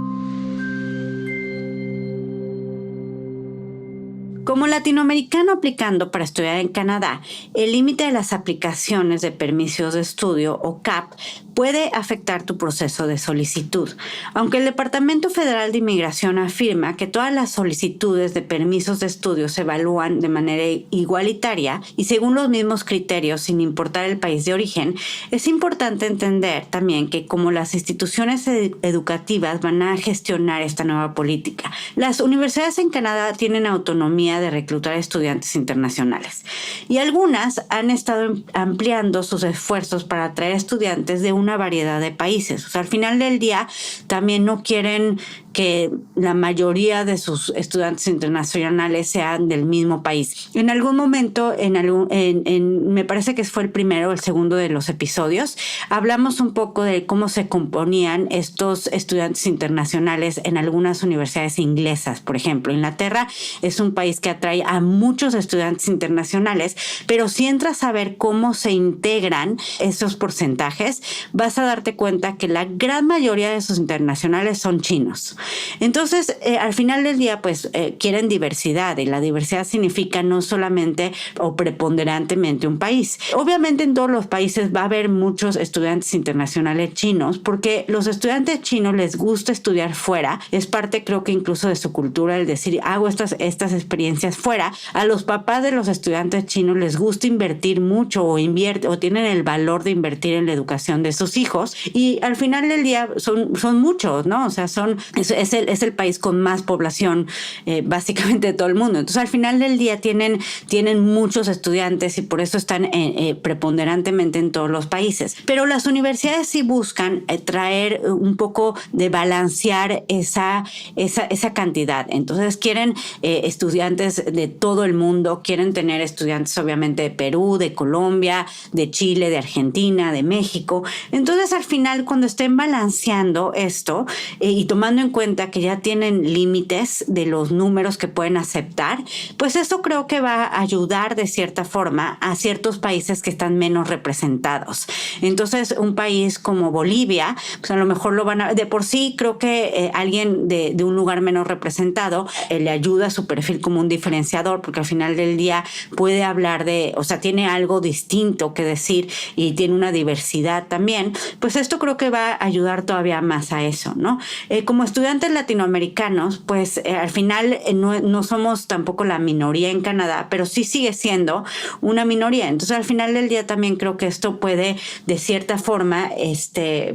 Como latinoamericano aplicando para estudiar en Canadá, el límite de las aplicaciones de permisos de estudio o CAP puede afectar tu proceso de solicitud. Aunque el Departamento Federal de Inmigración afirma que todas las solicitudes de permisos de estudio se evalúan de manera igualitaria y según los mismos criterios sin importar el país de origen, es importante entender también que como las instituciones educativas van a gestionar esta nueva política, las universidades en Canadá tienen autonomía de reclutar estudiantes internacionales y algunas han estado ampliando sus esfuerzos para atraer estudiantes de una variedad de países. O sea, al final del día también no quieren que la mayoría de sus estudiantes internacionales sean del mismo país. En algún momento, me parece que fue el primero o el segundo de los episodios, hablamos un poco de cómo se componían estos estudiantes internacionales en algunas universidades inglesas. Por ejemplo, Inglaterra es un país que atrae a muchos estudiantes internacionales, pero si entras a ver cómo se integran esos porcentajes, vas a darte cuenta que la gran mayoría de esos internacionales son chinos. Entonces, al final del día, pues quieren diversidad, y la diversidad significa no solamente o preponderantemente un país. Obviamente en todos los países va a haber muchos estudiantes internacionales chinos, porque los estudiantes chinos les gusta estudiar fuera, es parte creo que incluso de su cultura el decir hago estas experiencias fuera. A los papás de los estudiantes chinos les gusta invertir mucho o tienen el valor de invertir en la educación de sus hijos, y al final del día son muchos, ¿no? O sea, es el país con más población básicamente de todo el mundo. Entonces al final del día tienen muchos estudiantes y por eso están preponderantemente en todos los países. Pero las universidades sí buscan traer un poco de balancear esa cantidad. Entonces quieren estudiantes estudiantes de todo el mundo, quieren tener estudiantes obviamente de Perú, de Colombia, de Chile, de Argentina, de México. Entonces al final, cuando estén balanceando esto y tomando en cuenta que ya tienen límites de los números que pueden aceptar, pues esto creo que va a ayudar de cierta forma a ciertos países que están menos representados. Entonces un país como Bolivia, pues a lo mejor lo van a... De por sí creo que alguien de un lugar menos representado le ayuda a su perfil como un diferenciador, porque al final del día puede hablar de, o sea, tiene algo distinto que decir y tiene una diversidad también. Pues esto creo que va a ayudar todavía más a eso, ¿no? Como estudiantes latinoamericanos, pues al final no somos tampoco la minoría en Canadá, pero sí sigue siendo una minoría. Entonces al final del día también creo que esto puede de cierta forma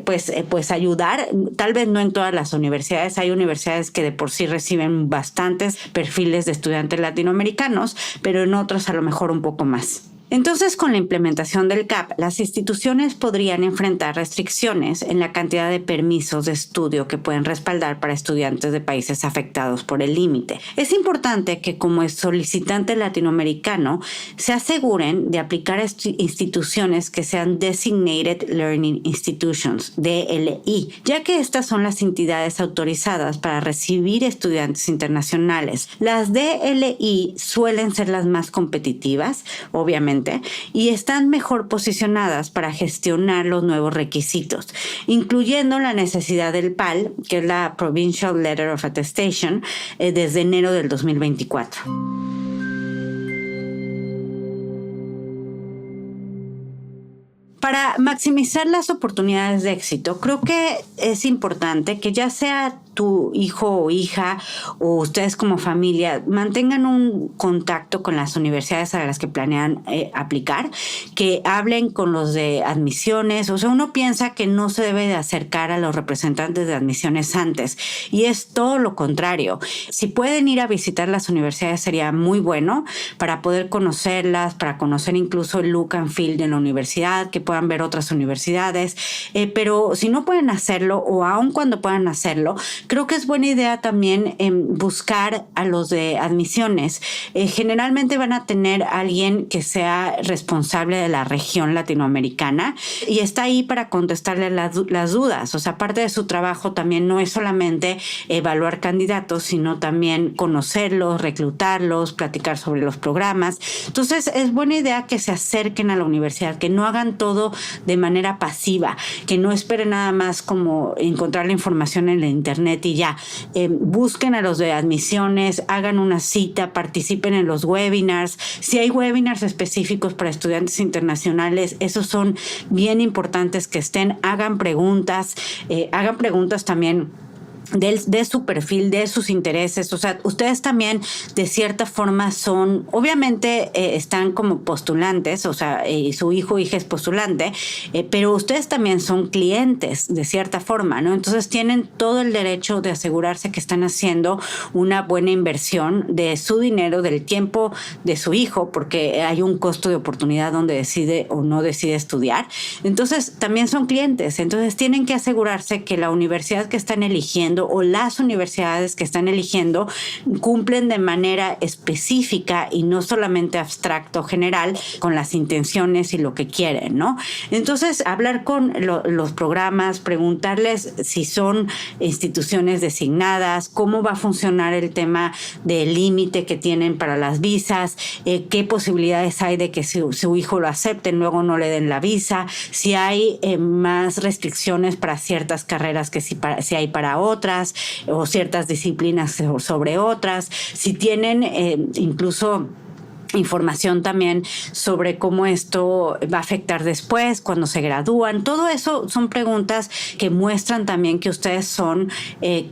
pues ayudar, tal vez no en todas las universidades. Hay universidades que de por sí reciben bastantes perfiles de estudiantes latinoamericanos, pero en otros a lo mejor un poco más. Entonces, con la implementación del CAP, las instituciones podrían enfrentar restricciones en la cantidad de permisos de estudio que pueden respaldar para estudiantes de países afectados por el límite. Es importante que como solicitante latinoamericano se aseguren de aplicar a instituciones que sean Designated Learning Institutions, DLI, ya que estas son las entidades autorizadas para recibir estudiantes internacionales. Las DLI suelen ser las más competitivas, obviamente, y están mejor posicionadas para gestionar los nuevos requisitos, incluyendo la necesidad del PAL, que es la Provincial Letter of Attestation, desde enero del 2024. Para maximizar las oportunidades de éxito, creo que es importante que ya sea tu hijo o hija o ustedes como familia mantengan un contacto con las universidades a las que planean aplicar, que hablen con los de admisiones. O sea, uno piensa que no se debe de acercar a los representantes de admisiones antes y es todo lo contrario. Si pueden ir a visitar las universidades sería muy bueno para poder conocerlas, para conocer incluso el look and feel de la universidad, que puedan ver otras universidades, pero si no pueden hacerlo o aun cuando puedan hacerlo, creo que es buena idea también buscar a los de admisiones. Generalmente van a tener a alguien que sea responsable de la región latinoamericana y está ahí para contestarle las dudas. O sea, parte de su trabajo también no es solamente evaluar candidatos, sino también conocerlos, reclutarlos, platicar sobre los programas. Entonces, es buena idea que se acerquen a la universidad, que no hagan todo de manera pasiva, que no esperen nada más como encontrar la información en la internet y ya. Busquen a los de admisiones, hagan una cita, participen en los webinars. Si hay webinars específicos para estudiantes internacionales, esos son bien importantes que estén. Hagan preguntas también de su perfil, de sus intereses. O sea, ustedes también de cierta forma son, obviamente están como postulantes, o sea, su hijo o hija es postulante, pero ustedes también son clientes de cierta forma, ¿no? Entonces tienen todo el derecho de asegurarse que están haciendo una buena inversión de su dinero, del tiempo de su hijo, porque hay un costo de oportunidad donde decide o no decide estudiar. Entonces también son clientes, entonces tienen que asegurarse que la universidad que están eligiendo o las universidades que están eligiendo cumplen de manera específica y no solamente abstracto o general con las intenciones y lo que quieren, ¿no? Entonces, hablar con los programas, preguntarles si son instituciones designadas, cómo va a funcionar el tema del límite que tienen para las visas, qué posibilidades hay de que su hijo lo acepten, luego no le den la visa, si hay más restricciones para ciertas carreras que si hay para otras, o ciertas disciplinas sobre otras, si tienen incluso información también sobre cómo esto va a afectar después, cuando se gradúan. Todo eso son preguntas que muestran también que ustedes son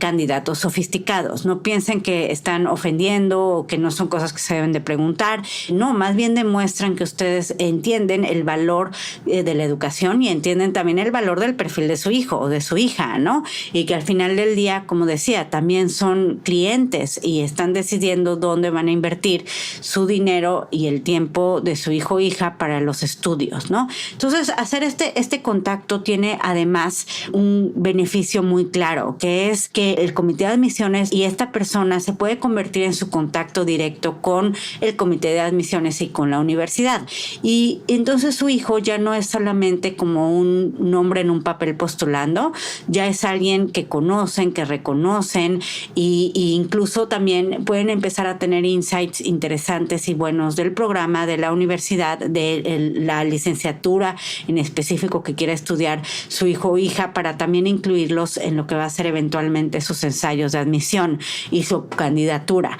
candidatos sofisticados. No piensen que están ofendiendo o que no son cosas que se deben de preguntar. No, más bien demuestran que ustedes entienden el valor de la educación y entienden también el valor del perfil de su hijo o de su hija, ¿no? Y que al final del día, como decía, también son clientes y están decidiendo dónde van a invertir su dinero dinero y el tiempo de su hijo o hija para los estudios, ¿no? Entonces, hacer este contacto tiene además un beneficio muy claro, que es que el comité de admisiones y esta persona se puede convertir en su contacto directo con el comité de admisiones y con la universidad. Y entonces su hijo ya no es solamente como un nombre en un papel postulando, ya es alguien que conocen, que reconocen y incluso también pueden empezar a tener insights interesantes y buenos del programa, de la universidad, de la licenciatura en específico que quiera estudiar su hijo o hija, para también incluirlos en lo que va a ser eventualmente sus ensayos de admisión y su candidatura.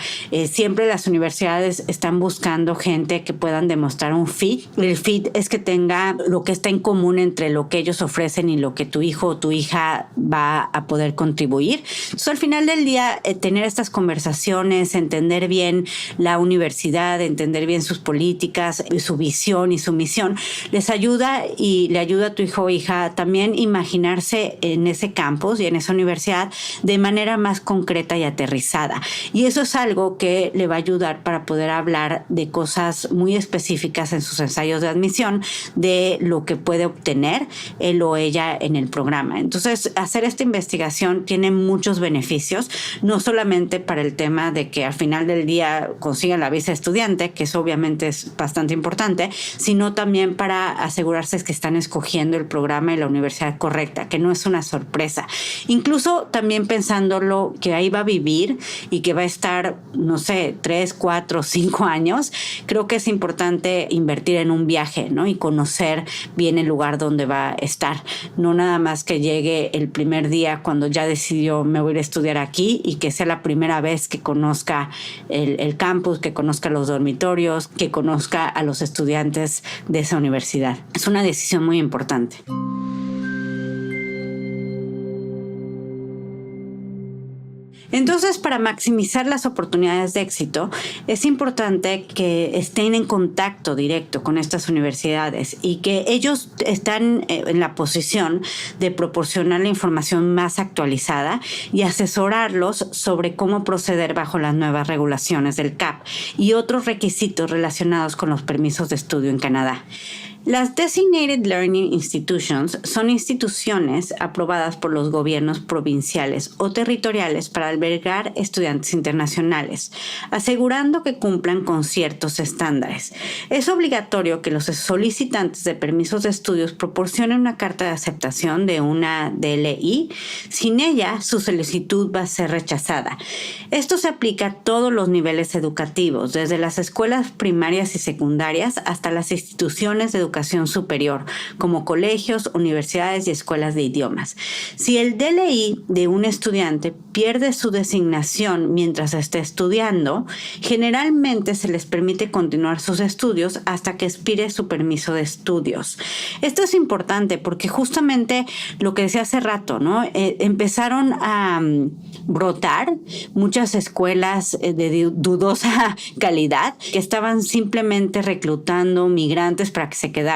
Siempre las universidades están buscando gente que puedan demostrar un fit. El fit es que tenga lo que está en común entre lo que ellos ofrecen y lo que tu hijo o tu hija va a poder contribuir. Entonces, al final del día, tener estas conversaciones, entender bien la universidad, entender bien sus políticas, su visión y su misión, les ayuda y le ayuda a tu hijo o hija también imaginarse en ese campus y en esa universidad de manera más concreta y aterrizada. Y eso es algo que le va a ayudar para poder hablar de cosas muy específicas en sus ensayos de admisión, de lo que puede obtener él o ella en el programa. Entonces, hacer esta investigación tiene muchos beneficios, no solamente para el tema de que al final del día consigan la visa de estudiante, que eso obviamente es bastante importante, sino también para asegurarse que están escogiendo el programa y la universidad correcta, que no es una sorpresa. Incluso también pensándolo que ahí va a vivir y que va a estar, no sé, 3, 4, 5 años, creo que es importante invertir en un viaje, ¿no? Y conocer bien el lugar donde va a estar. No nada más que llegue el primer día cuando ya decidió me voy a ir a estudiar aquí y que sea la primera vez que conozca el campus, que conozca los dormitorios, que conozca a los estudiantes de esa universidad. Es una decisión muy importante. Entonces, para maximizar las oportunidades de éxito, es importante que estén en contacto directo con estas universidades y que ellos están en la posición de proporcionar la información más actualizada y asesorarlos sobre cómo proceder bajo las nuevas regulaciones del CAP y otros requisitos relacionados con los permisos de estudio en Canadá. Las Designated Learning Institutions son instituciones aprobadas por los gobiernos provinciales o territoriales para albergar estudiantes internacionales, asegurando que cumplan con ciertos estándares. Es obligatorio que los solicitantes de permisos de estudios proporcionen una carta de aceptación de una DLI. Sin ella, su solicitud va a ser rechazada. Esto se aplica a todos los niveles educativos, desde las escuelas primarias y secundarias hasta las instituciones de educación superior, como colegios, universidades y escuelas de idiomas. Si el DLI de un estudiante pierde su designación mientras esté estudiando, generalmente se les permite continuar sus estudios hasta que expire su permiso de estudios. Esto es importante porque justamente lo que decía hace rato, ¿no? Empezaron a brotar muchas escuelas de dudosa calidad que estaban simplemente reclutando migrantes para que se quedaran.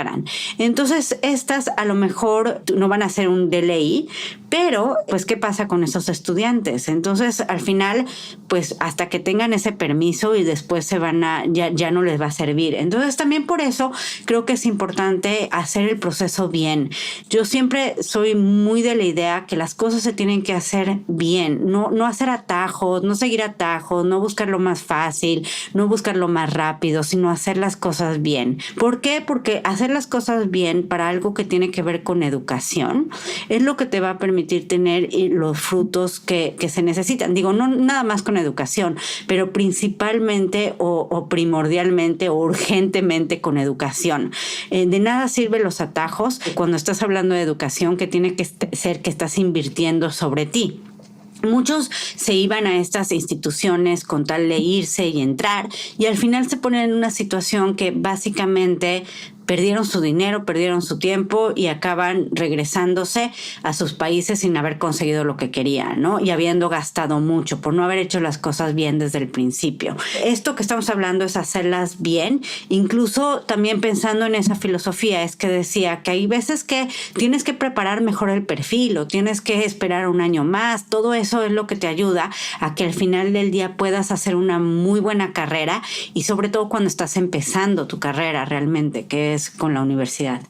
Entonces, estas a lo mejor no van a ser un DLI, pero pues ¿qué pasa con esos estudiantes? Entonces, al final, pues hasta que tengan ese permiso y después ya no les va a servir. Entonces, también por eso creo que es importante hacer el proceso bien. Yo siempre soy muy de la idea que las cosas se tienen que hacer bien, no hacer atajos, no seguir atajos, no buscar lo más fácil, no buscar lo más rápido, sino hacer las cosas bien. ¿Por qué? Porque hacer las cosas bien para algo que tiene que ver con educación es lo que te va a permitir tener los frutos que se necesitan. Digo, no nada más con educación, pero principalmente o primordialmente o urgentemente con educación. De nada sirven los atajos cuando estás hablando de educación, que tiene que ser que estás invirtiendo sobre ti. Muchos se iban a estas instituciones con tal de irse y entrar, y al final se ponen en una situación que básicamente perdieron su dinero, perdieron su tiempo y acaban regresándose a sus países sin haber conseguido lo que querían, ¿no? Y habiendo gastado mucho por no haber hecho las cosas bien desde el principio. Esto que estamos hablando es hacerlas bien, incluso también pensando en esa filosofía, es que decía que hay veces que tienes que preparar mejor el perfil o tienes que esperar un año más. Todo eso es lo que te ayuda a que al final del día puedas hacer una muy buena carrera y sobre todo cuando estás empezando tu carrera realmente, que es con la universidad.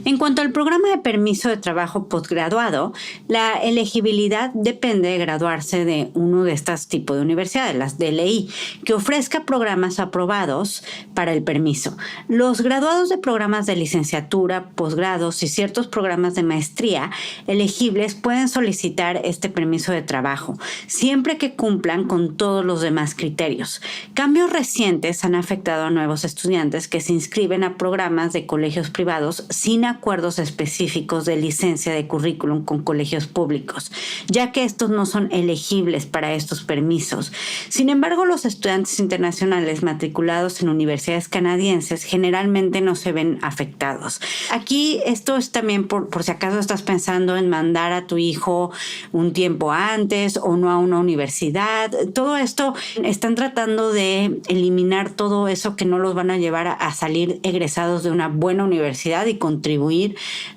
En cuanto al programa de permiso de trabajo posgraduado, la elegibilidad depende de graduarse de uno de estos tipos de universidades, las DLI, que ofrezca programas aprobados para el permiso. Los graduados de programas de licenciatura, posgrados y ciertos programas de maestría elegibles pueden solicitar este permiso de trabajo, siempre que cumplan con todos los demás criterios. Cambios recientes han afectado a nuevos estudiantes que se inscriben a programas de colegios privados sin acuerdos específicos de licencia de currículum con colegios públicos, ya que estos no son elegibles para estos permisos. Sin embargo, los estudiantes internacionales matriculados en universidades canadienses generalmente no se ven afectados. Aquí esto es también por si acaso estás pensando en mandar a tu hijo un tiempo antes o no a una universidad. Todo esto están tratando de eliminar todo eso que no los van a llevar a salir egresados de una buena universidad y contribuir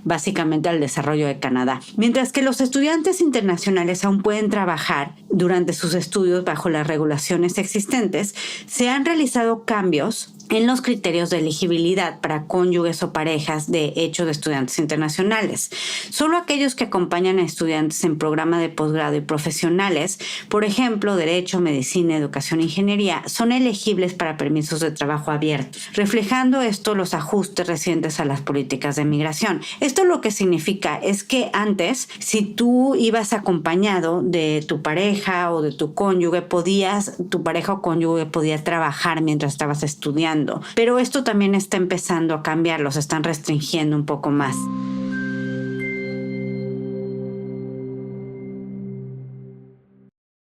básicamente al desarrollo de Canadá. Mientras que los estudiantes internacionales aún pueden trabajar durante sus estudios bajo las regulaciones existentes, se han realizado cambios en los criterios de elegibilidad para cónyuges o parejas de hecho de estudiantes internacionales. Solo aquellos que acompañan a estudiantes en programa de posgrado y profesionales, por ejemplo, Derecho, Medicina, Educación e Ingeniería, son elegibles para permisos de trabajo abiertos, reflejando esto los ajustes recientes a las políticas de migración. Esto lo que significa es que antes, si tú ibas acompañado de tu pareja o de tu cónyuge, tu pareja o cónyuge podía trabajar mientras estabas estudiando. Pero esto también está empezando a cambiar, los están restringiendo un poco más.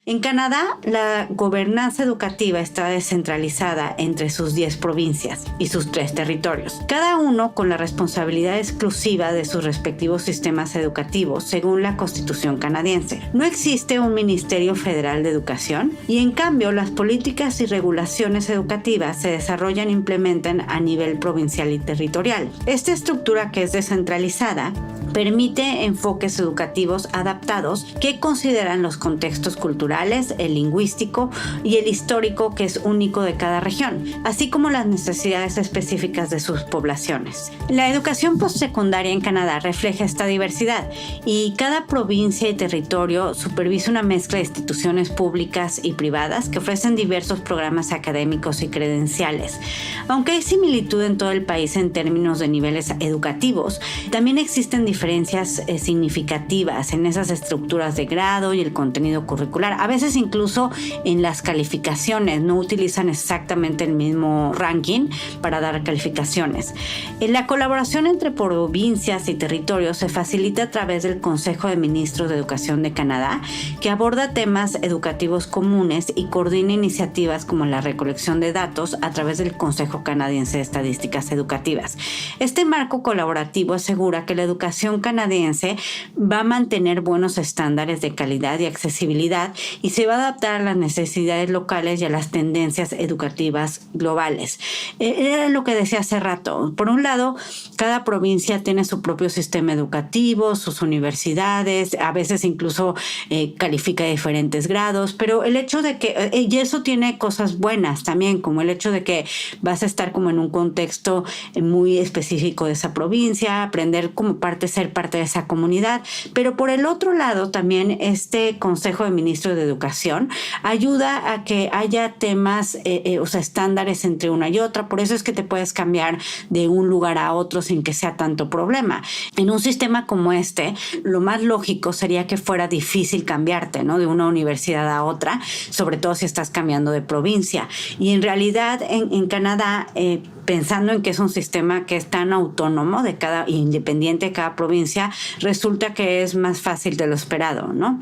En Canadá, la gobernanza educativa está descentralizada entre sus 10 provincias y sus 3 territorios, cada uno con la responsabilidad exclusiva de sus respectivos sistemas educativos, según la Constitución canadiense. No existe un Ministerio Federal de Educación y, en cambio, las políticas y regulaciones educativas se desarrollan e implementan a nivel provincial y territorial. Esta estructura, que es descentralizada, permite enfoques educativos adaptados que consideran los contextos culturales, el lingüístico y el histórico, que es único de cada región, así como las necesidades específicas de sus poblaciones. La educación postsecundaria en Canadá refleja esta diversidad y cada provincia y territorio supervisa una mezcla de instituciones públicas y privadas que ofrecen diversos programas académicos y credenciales. Aunque hay similitud en todo el país en términos de niveles educativos, también existen diferencias significativas en esas estructuras de grado y el contenido curricular. A veces incluso en las calificaciones no utilizan exactamente el mismo ranking para dar calificaciones. La colaboración entre provincias y territorios se facilita a través del Consejo de Ministros de Educación de Canadá, que aborda temas educativos comunes y coordina iniciativas como la recolección de datos a través del Consejo Canadiense de Estadísticas Educativas. Este marco colaborativo asegura que la educación canadiense va a mantener buenos estándares de calidad y accesibilidad y se va a adaptar a las necesidades locales y a las tendencias educativas globales. Era lo que decía hace rato. Por un lado, cada provincia tiene su propio sistema educativo, sus universidades, a veces incluso califica de diferentes grados, pero el hecho de que, y eso tiene cosas buenas también, como el hecho de que vas a estar como en un contexto muy específico de esa provincia, aprender como ser parte de esa comunidad. Pero por el otro lado, también este Consejo de Ministros de Educación ayuda a que haya temas, estándares entre una y otra. Por eso es que te puedes cambiar de un lugar a otro sin que sea tanto problema. En un sistema como este, lo más lógico sería que fuera difícil cambiarte, ¿no?, de una universidad a otra, sobre todo si estás cambiando de provincia. Y en realidad en Canadá pensando en que es un sistema que es tan autónomo independiente de cada provincia, resulta que es más fácil de lo esperado, ¿no?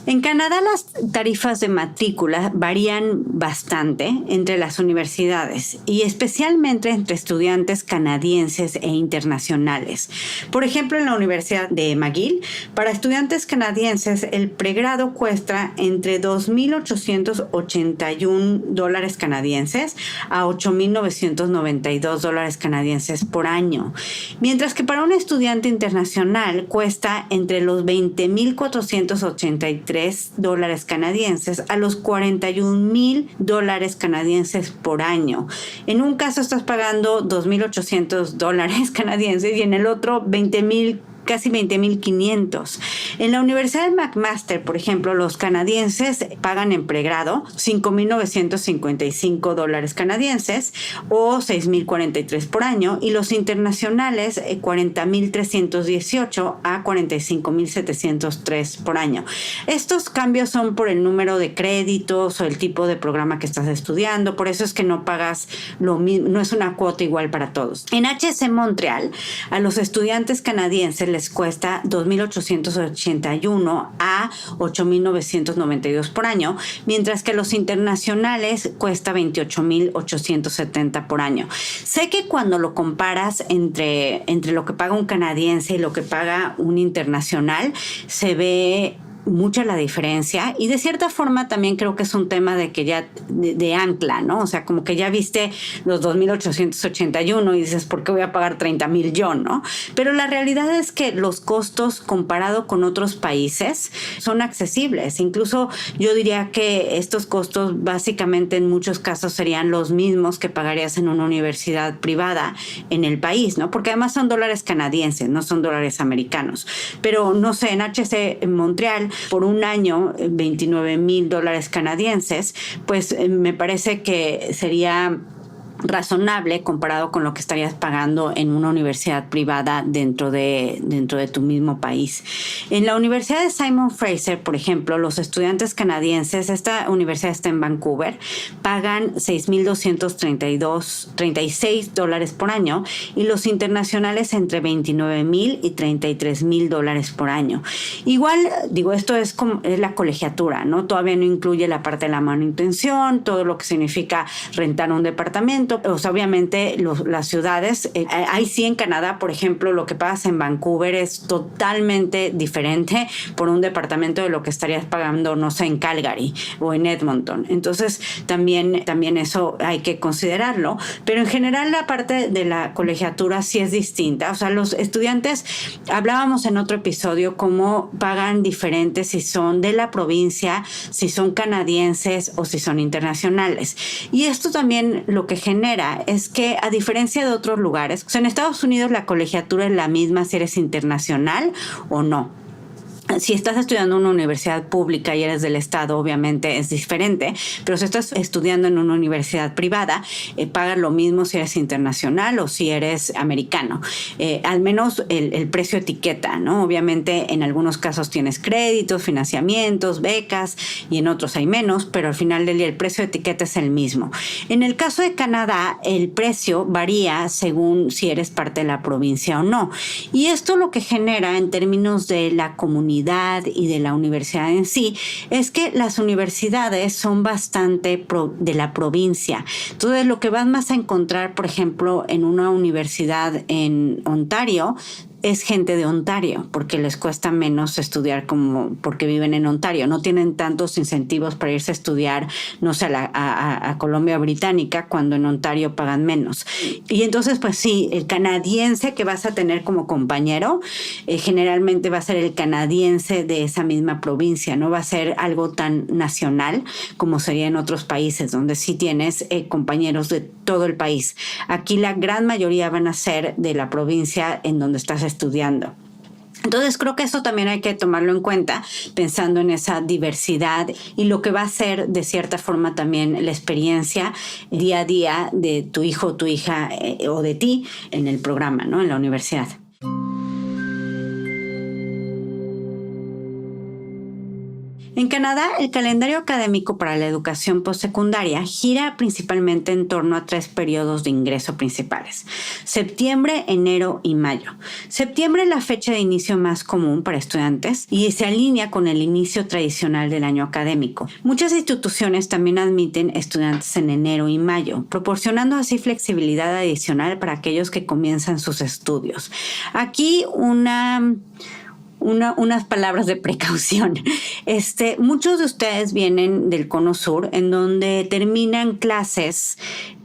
En Canadá las tarifas de matrícula varían bastante entre las universidades y especialmente entre estudiantes canadienses e internacionales. Por ejemplo, en la Universidad de McGill, para estudiantes canadienses el pregrado cuesta entre $2,881 canadienses a $8,992 canadienses por año, mientras que para un estudiante internacional cuesta entre los $20,483 canadienses a los $41,000 canadienses por año. En un caso estás pagando $2,800 canadienses y en el otro casi 20,500. En la Universidad de McMaster, por ejemplo, los canadienses pagan en pregrado $5,955 canadienses o $6,043 por año y los internacionales $40,318 a $45,703 por año. Estos cambios son por el número de créditos o el tipo de programa que estás estudiando, por eso es que no pagas lo mismo, no es una cuota igual para todos. En HEC Montreal, a los estudiantes canadienses les cuesta $2,881 a $8,992 por año, mientras que los internacionales cuesta $28,870 por año. Sé que cuando lo comparas entre lo que paga un canadiense y lo que paga un internacional, se ve mucha la diferencia y de cierta forma también creo que es un tema de que ya de ancla, ¿no? O sea, como que ya viste los 2,881 y dices, ¿por qué voy a pagar 30,000 yo, no? Pero la realidad es que los costos comparado con otros países son accesibles. Incluso yo diría que estos costos básicamente en muchos casos serían los mismos que pagarías en una universidad privada en el país, ¿no? Porque además son dólares canadienses, no son dólares americanos. Pero no sé, en HEC en Montreal por un año, $29,000 canadienses, pues me parece que sería razonable comparado con lo que estarías pagando en una universidad privada dentro de tu mismo país. En la Universidad de Simon Fraser, por ejemplo, los estudiantes canadienses, esta universidad está en Vancouver, pagan $6,236 por año y los internacionales entre $29,000 y $33,000 por año. Igual, digo, esto es la colegiatura, ¿no? Todavía no incluye la parte de la manutención, todo lo que significa rentar un departamento. O sea, obviamente las ciudades, ahí sí en Canadá, por ejemplo, lo que pagas en Vancouver es totalmente diferente por un departamento de lo que estarías pagando, no sé, en Calgary o en Edmonton. Entonces, también eso hay que considerarlo. Pero en general la parte de la colegiatura sí es distinta. O sea, los estudiantes, hablábamos en otro episodio cómo pagan diferente si son de la provincia, si son canadienses o si son internacionales. Y esto también lo que genera es que, a diferencia de otros lugares, o sea, en Estados Unidos la colegiatura es la misma si eres internacional o no. Si estás estudiando en una universidad pública y eres del estado, obviamente es diferente, pero si estás estudiando en una universidad privada, pagas lo mismo si eres internacional o si eres americano. Al menos el precio etiqueta, ¿no? Obviamente en algunos casos tienes créditos, financiamientos, becas y en otros hay menos, pero al final del día el precio de etiqueta es el mismo. En el caso de Canadá, el precio varía según si eres parte de la provincia o no. Y esto lo que genera en términos de la comunidad y de la universidad en sí, es que las universidades son bastante de la provincia. Entonces, lo que vas más a encontrar, por ejemplo, en una universidad en Ontario, es gente de Ontario, porque les cuesta menos estudiar porque viven en Ontario. No tienen tantos incentivos para irse a estudiar, no sé, a Columbia Británica, cuando en Ontario pagan menos. Y entonces, pues sí, el canadiense que vas a tener como compañero, generalmente va a ser el canadiense de esa misma provincia, no va a ser algo tan nacional como sería en otros países, donde sí tienes compañeros de todo el país. Aquí la gran mayoría van a ser de la provincia en donde estás estudiando. Entonces creo que eso también hay que tomarlo en cuenta pensando en esa diversidad y lo que va a ser de cierta forma también la experiencia día a día de tu hijo o tu hija o de ti en el programa, ¿no? En la universidad. En Canadá, el calendario académico para la educación postsecundaria gira principalmente en torno a 3 periodos de ingreso principales: septiembre, enero y mayo. Septiembre es la fecha de inicio más común para estudiantes y se alinea con el inicio tradicional del año académico. Muchas instituciones también admiten estudiantes en enero y mayo, proporcionando así flexibilidad adicional para aquellos que comienzan sus estudios. Aquí unas palabras de precaución. Muchos de ustedes vienen del Cono Sur, en donde terminan clases,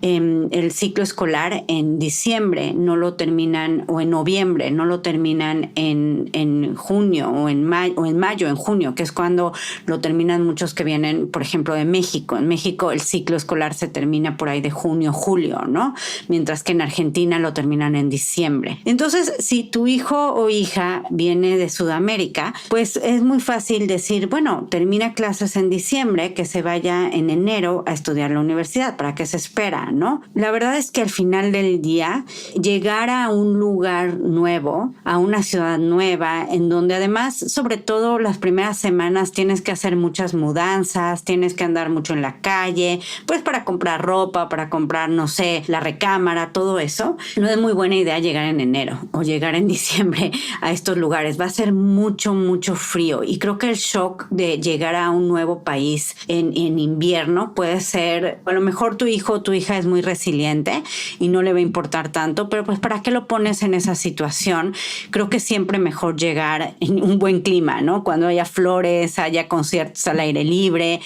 el ciclo escolar en diciembre, no lo terminan, o en noviembre, no lo terminan en junio, o en mayo, en junio, que es cuando lo terminan muchos que vienen, por ejemplo, de México. En México el ciclo escolar se termina por ahí de junio, julio, ¿no? Mientras que en Argentina lo terminan en diciembre. Entonces, si tu hijo o hija viene de Sudamérica, pues es muy fácil decir, bueno, termina clases en diciembre, que se vaya en enero a estudiar la universidad. ¿Para qué se espera, no? La verdad es que al final del día, llegar a un lugar nuevo, a una ciudad nueva, en donde además, sobre todo las primeras semanas, tienes que hacer muchas mudanzas, tienes que andar mucho en la calle, pues para comprar ropa, para comprar, no sé, la recámara, todo eso. No es muy buena idea llegar en enero o llegar en diciembre a estos lugares. Va a ser mucho, mucho frío, y creo que el shock de llegar a un nuevo país en invierno puede ser, a lo mejor tu hijo o tu hija es muy resiliente y no le va a importar tanto, pero pues ¿para qué lo pones en esa situación? Creo que siempre mejor llegar en un buen clima, ¿no? Cuando haya flores, haya conciertos al aire libre,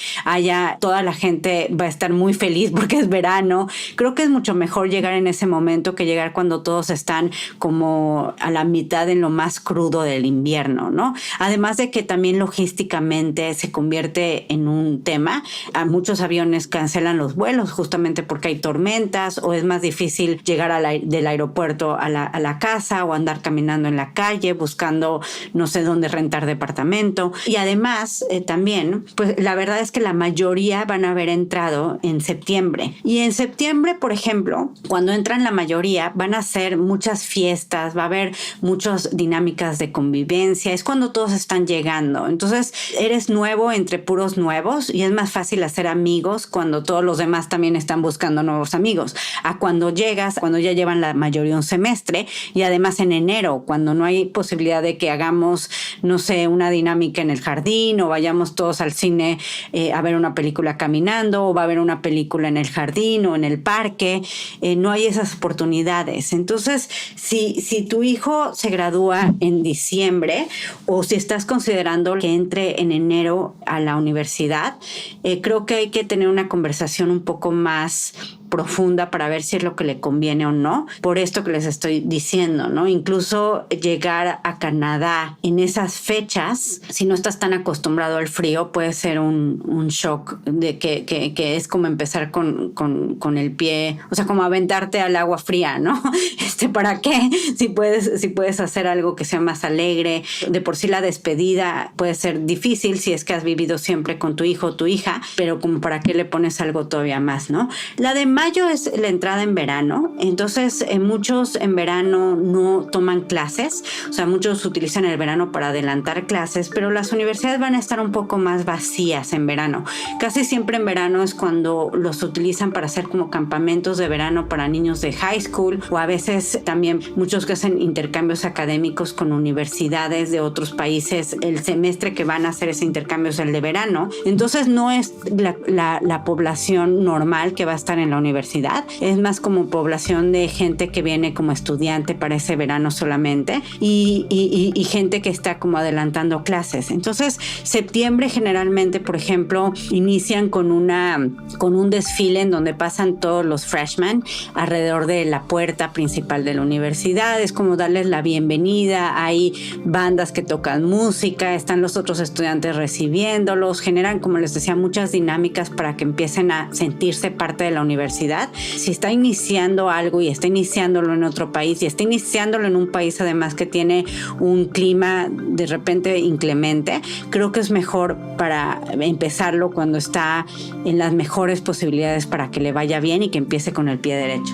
toda la gente va a estar muy feliz porque es verano. Creo que es mucho mejor llegar en ese momento que llegar cuando todos están como a la mitad en lo más crudo del invierno, ¿no? Además de que también logísticamente se convierte en un tema. A muchos aviones cancelan los vuelos justamente porque hay tormentas, o es más difícil llegar del aeropuerto a la casa, o andar caminando en la calle buscando no sé dónde rentar departamento. Y además también, pues la verdad es que la mayoría van a haber entrado en septiembre. Y en septiembre, por ejemplo, cuando entran la mayoría, van a hacer muchas fiestas, va a haber muchas dinámicas de convivencia. Es cuando todos están llegando. Entonces, eres nuevo entre puros nuevos, y es más fácil hacer amigos cuando todos los demás también están buscando nuevos amigos, a cuando llegas, cuando ya llevan la mayoría un semestre, y además en enero, cuando no hay posibilidad de que hagamos, no sé, una dinámica en el jardín, o vayamos todos al cine a ver una película caminando, o va a haber una película en el jardín o en el parque. No hay esas oportunidades. Entonces, si tu hijo se gradúa en diciembre, o si estás considerando que entre en enero a la universidad, creo que hay que tener una conversación un poco más profunda para ver si es lo que le conviene o no, por esto que les estoy diciendo, ¿no? Incluso llegar a Canadá en esas fechas, si no estás tan acostumbrado al frío, puede ser un shock de que es como empezar con el pie, o sea, como aventarte al agua fría, ¿no? ¿Para qué? Si puedes hacer algo que sea más alegre. De por sí la despedida puede ser difícil si es que has vivido siempre con tu hijo o tu hija, pero como para qué le pones algo todavía más, ¿no? La de mayo es la entrada en verano. Entonces muchos en verano no toman clases, o sea, muchos utilizan el verano para adelantar clases, pero las universidades van a estar un poco más vacías en verano. Casi siempre en verano es cuando los utilizan para hacer como campamentos de verano para niños de high school, o a veces también muchos que hacen intercambios académicos con universidades de otros países. El semestre que van a hacer ese intercambio es el de verano. Entonces no es la población normal que va a estar en la universidad, es más como población de gente que viene como estudiante para ese verano solamente, y gente que está como adelantando clases. Entonces septiembre generalmente, por ejemplo, inician con un desfile en donde pasan todos los freshmen alrededor de la puerta principal de la universidad. Es como darles la bienvenida, hay bandas que tocan música, están los otros estudiantes recibiéndolos, generan, como les decía, muchas dinámicas para que empiecen a sentirse parte de la universidad. Si está iniciando algo y está iniciándolo en otro país, y está iniciándolo en un país además que tiene un clima de repente inclemente, creo que es mejor para empezarlo cuando está en las mejores posibilidades para que le vaya bien y que empiece con el pie derecho.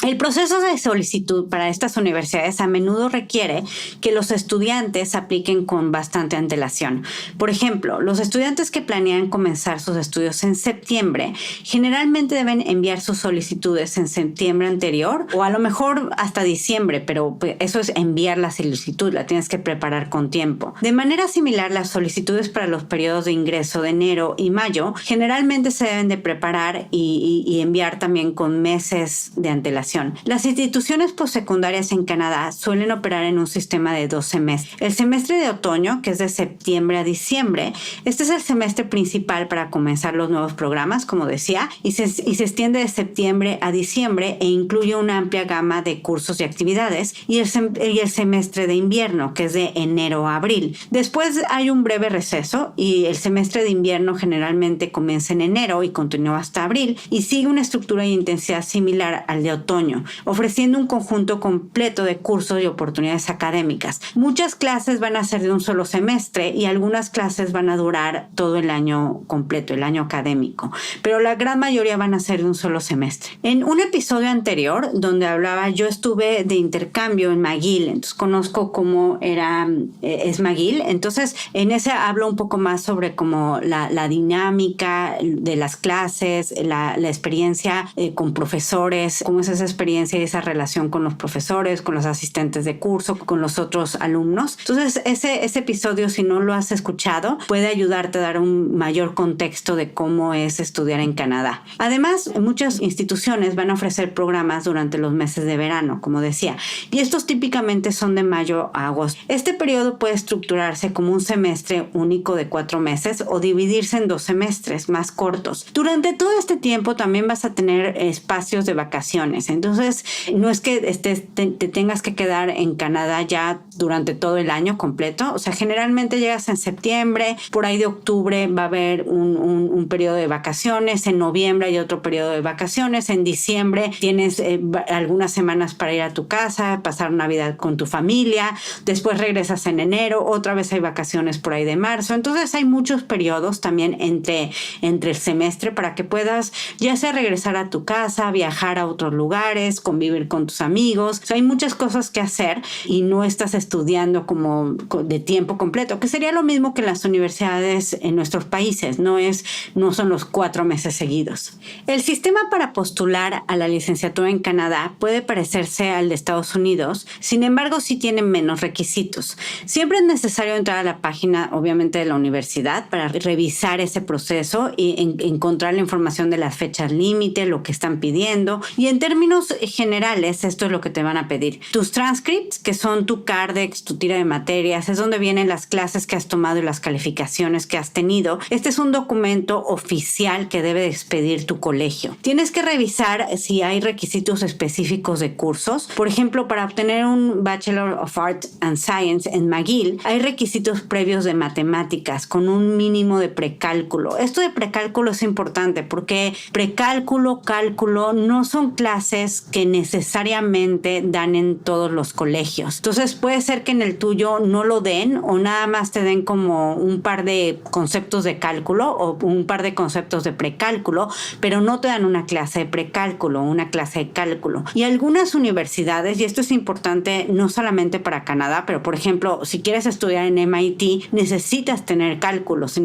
El proceso de solicitud para estas universidades a menudo requiere que los estudiantes apliquen con bastante antelación. Por ejemplo, los estudiantes que planean comenzar sus estudios en septiembre generalmente deben enviar sus solicitudes en septiembre anterior o a lo mejor hasta diciembre, pero eso es enviar la solicitud, la tienes que preparar con tiempo. De manera similar, las solicitudes para los periodos de ingreso de enero y mayo generalmente se deben de preparar y enviar también con meses de antelación. Las instituciones postsecundarias en Canadá suelen operar en un sistema de 2 semestres. El semestre de otoño, que es de septiembre a diciembre, este es el semestre principal para comenzar los nuevos programas, como decía, y se extiende de septiembre a diciembre e incluye una amplia gama de cursos y actividades, y el semestre de invierno, que es de enero a abril. Después hay un breve receso y el semestre de invierno generalmente comienza en enero y continúa hasta abril y sigue una estructura y intensidad similar al de otoño, ofreciendo un conjunto completo de cursos y oportunidades académicas. Muchas clases van a ser de un solo semestre y algunas clases van a durar todo el año completo, el año académico, pero la gran mayoría van a ser de un solo semestre. En un episodio anterior donde hablaba, yo estuve de intercambio en McGill, entonces conozco cómo es McGill, entonces en ese hablo un poco más sobre como la dinámica de las clases, la experiencia con profesores, cómo es esa experiencia y esa relación con los profesores, con los asistentes de curso, con los otros alumnos. Entonces, ese episodio, si no lo has escuchado, puede ayudarte a dar un mayor contexto de cómo es estudiar en Canadá. Además, muchas instituciones van a ofrecer programas durante los meses de verano, como decía, y estos típicamente son de mayo a agosto. Este periodo puede estructurarse como un semestre único de 4 meses o dividirse en 2 semestres más cortos. Durante todo este tiempo también vas a tener espacios de vacaciones. Entonces, no es que te tengas que quedar en Canadá ya durante todo el año completo. O sea, generalmente llegas en septiembre, por ahí de octubre va a haber un periodo de vacaciones, en noviembre hay otro periodo de vacaciones, en diciembre tienes algunas semanas para ir a tu casa, pasar Navidad con tu familia, después regresas en enero, otra vez hay vacaciones por ahí de marzo. Entonces, hay muchos periodos también entre el semestre para que puedas ya sea regresar a tu casa, viajar a otros lugares, convivir con tus amigos. O sea, hay muchas cosas que hacer y no estás estudiando como de tiempo completo, que sería lo mismo que las universidades en nuestros países, no son los 4 meses seguidos. El sistema para postular a la licenciatura en Canadá puede parecerse al de Estados Unidos, sin embargo sí tiene menos requisitos. Siempre es necesario entrar a la página, obviamente, de la universidad para revisar ese proceso y encontrar la información de las fechas límite, lo que están pidiendo, y en términos generales esto es lo que te van a pedir. Tus transcripts, que son tu Cardex, tu tira de materias, es donde vienen las clases que has tomado y las calificaciones que has tenido. Este es un documento oficial que debe expedir tu colegio. Tienes que revisar si hay requisitos específicos de cursos. Por ejemplo, para obtener un Bachelor of Arts and Science en McGill, hay requisitos previos de matemáticas con un mínimo de precálculo. Esto de precálculo es importante porque precálculo, cálculo no son clases que necesariamente dan en todos los colegios. Entonces puede ser que en el tuyo no lo den o nada más te den como un par de conceptos de cálculo o un par de conceptos de precálculo, pero no te dan una clase de precálculo o una clase de cálculo. Y algunas universidades, y esto es importante no solamente para Canadá, pero por ejemplo, si quieres estudiar en MIT, necesitas tener cálculo. Si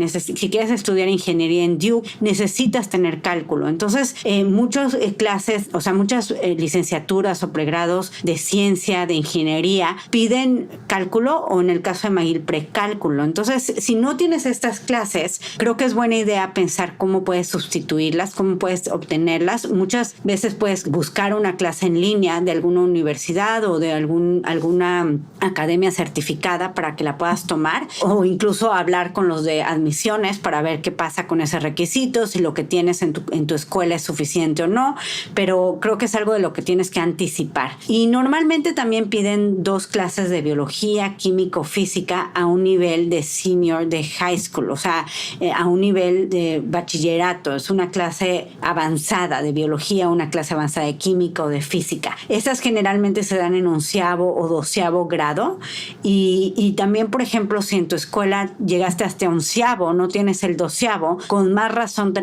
quieres estudiar ingeniería en Duke, necesitas tener cálculo. Entonces, muchas clases, o sea, muchas licenciaturas o pregrados de ciencia, de ingeniería, piden cálculo o en el caso de McGill, precálculo. Entonces, si no tienes estas clases, creo que es buena idea pensar cómo puedes sustituirlas, cómo puedes obtenerlas. Muchas veces puedes buscar una clase en línea de alguna universidad o de alguna academia certificada para que la puedas tomar, o incluso hablar con los de admisiones para ver qué pasa con ese requisito, si lo que tienes en tu escuela es suficiente o no, pero creo que es algo de lo que tienes que anticipar. Y normalmente también piden 2 clases de biología, química o física a un nivel de senior de high school, o sea, a un nivel de bachillerato. Es una clase avanzada de biología, una clase avanzada de química o de física. Esas generalmente se dan en 11º o 12º grado y también, por ejemplo, si en tu escuela llegaste hasta 11º, no tienes el 12º, con más razón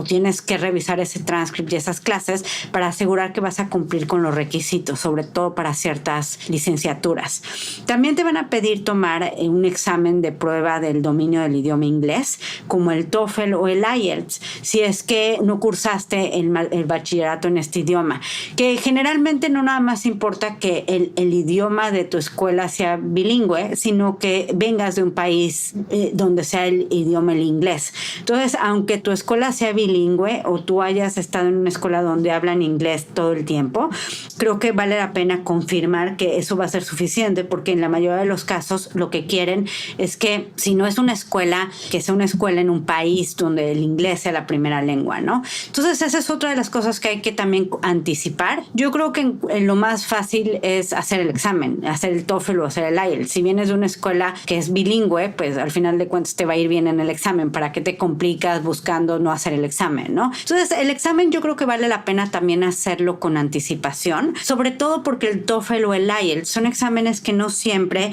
tienes que revisar ese transcript y esas clases para asegurar que vas a cumplir con los requisitos, sobre todo para ciertas licenciaturas. También te van a pedir tomar un examen de prueba del dominio del idioma inglés, como el TOEFL o el IELTS, si es que no cursaste el bachillerato en este idioma, que generalmente no nada más importa que el idioma de tu escuela sea bilingüe, sino que vengas de un país donde sea el idioma el inglés. Entonces, aunque tu escuela sea bilingüe o tú hayas estado en una escuela donde hablan inglés todo el tiempo, creo que vale la pena confirmar que eso va a ser suficiente, porque en la mayoría de los casos lo que quieren es que si no es una escuela, que sea una escuela en un país donde el inglés sea la primera lengua, ¿no? Entonces, esa es otra de las cosas que hay que también anticipar. Yo creo que en lo más fácil es hacer el examen, hacer el TOEFL o hacer el IELTS. Si vienes de una escuela que es bilingüe, pues al final de cuentas te va a ir bien en el examen. ¿Para qué te complicas buscando no hacer el examen, no? Entonces, el examen yo creo que vale la pena también hacerlo con anticipación, sobre todo porque el TOEFL o el IELTS son exámenes que no siempre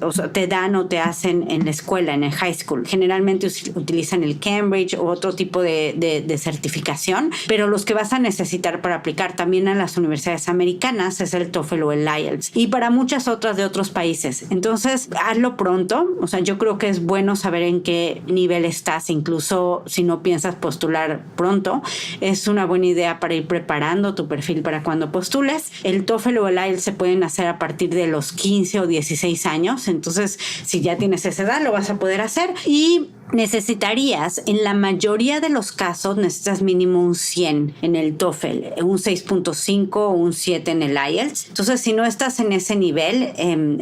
o sea, te dan o te hacen en la escuela, en el high school. Generalmente utilizan el Cambridge o otro tipo de certificación, pero los que vas a necesitar para aplicar también a las universidades americanas es el TOEFL o el IELTS, y para muchas otras de otros países. Entonces, hazlo pronto. O sea, yo creo que es bueno saber en qué nivel estás, incluso si no piensas postular pronto. Es una buena idea para ir preparando tu perfil para cuando postules. El TOEFL o el IELTS se pueden hacer a partir de los 15 o 16 años. Entonces, si ya tienes esa edad, lo vas a poder hacer. Y necesitarías, en la mayoría de los casos, necesitas mínimo un 100 en el TOEFL, un 6.5 o un 7 en el IELTS. Entonces, si no estás en ese nivel,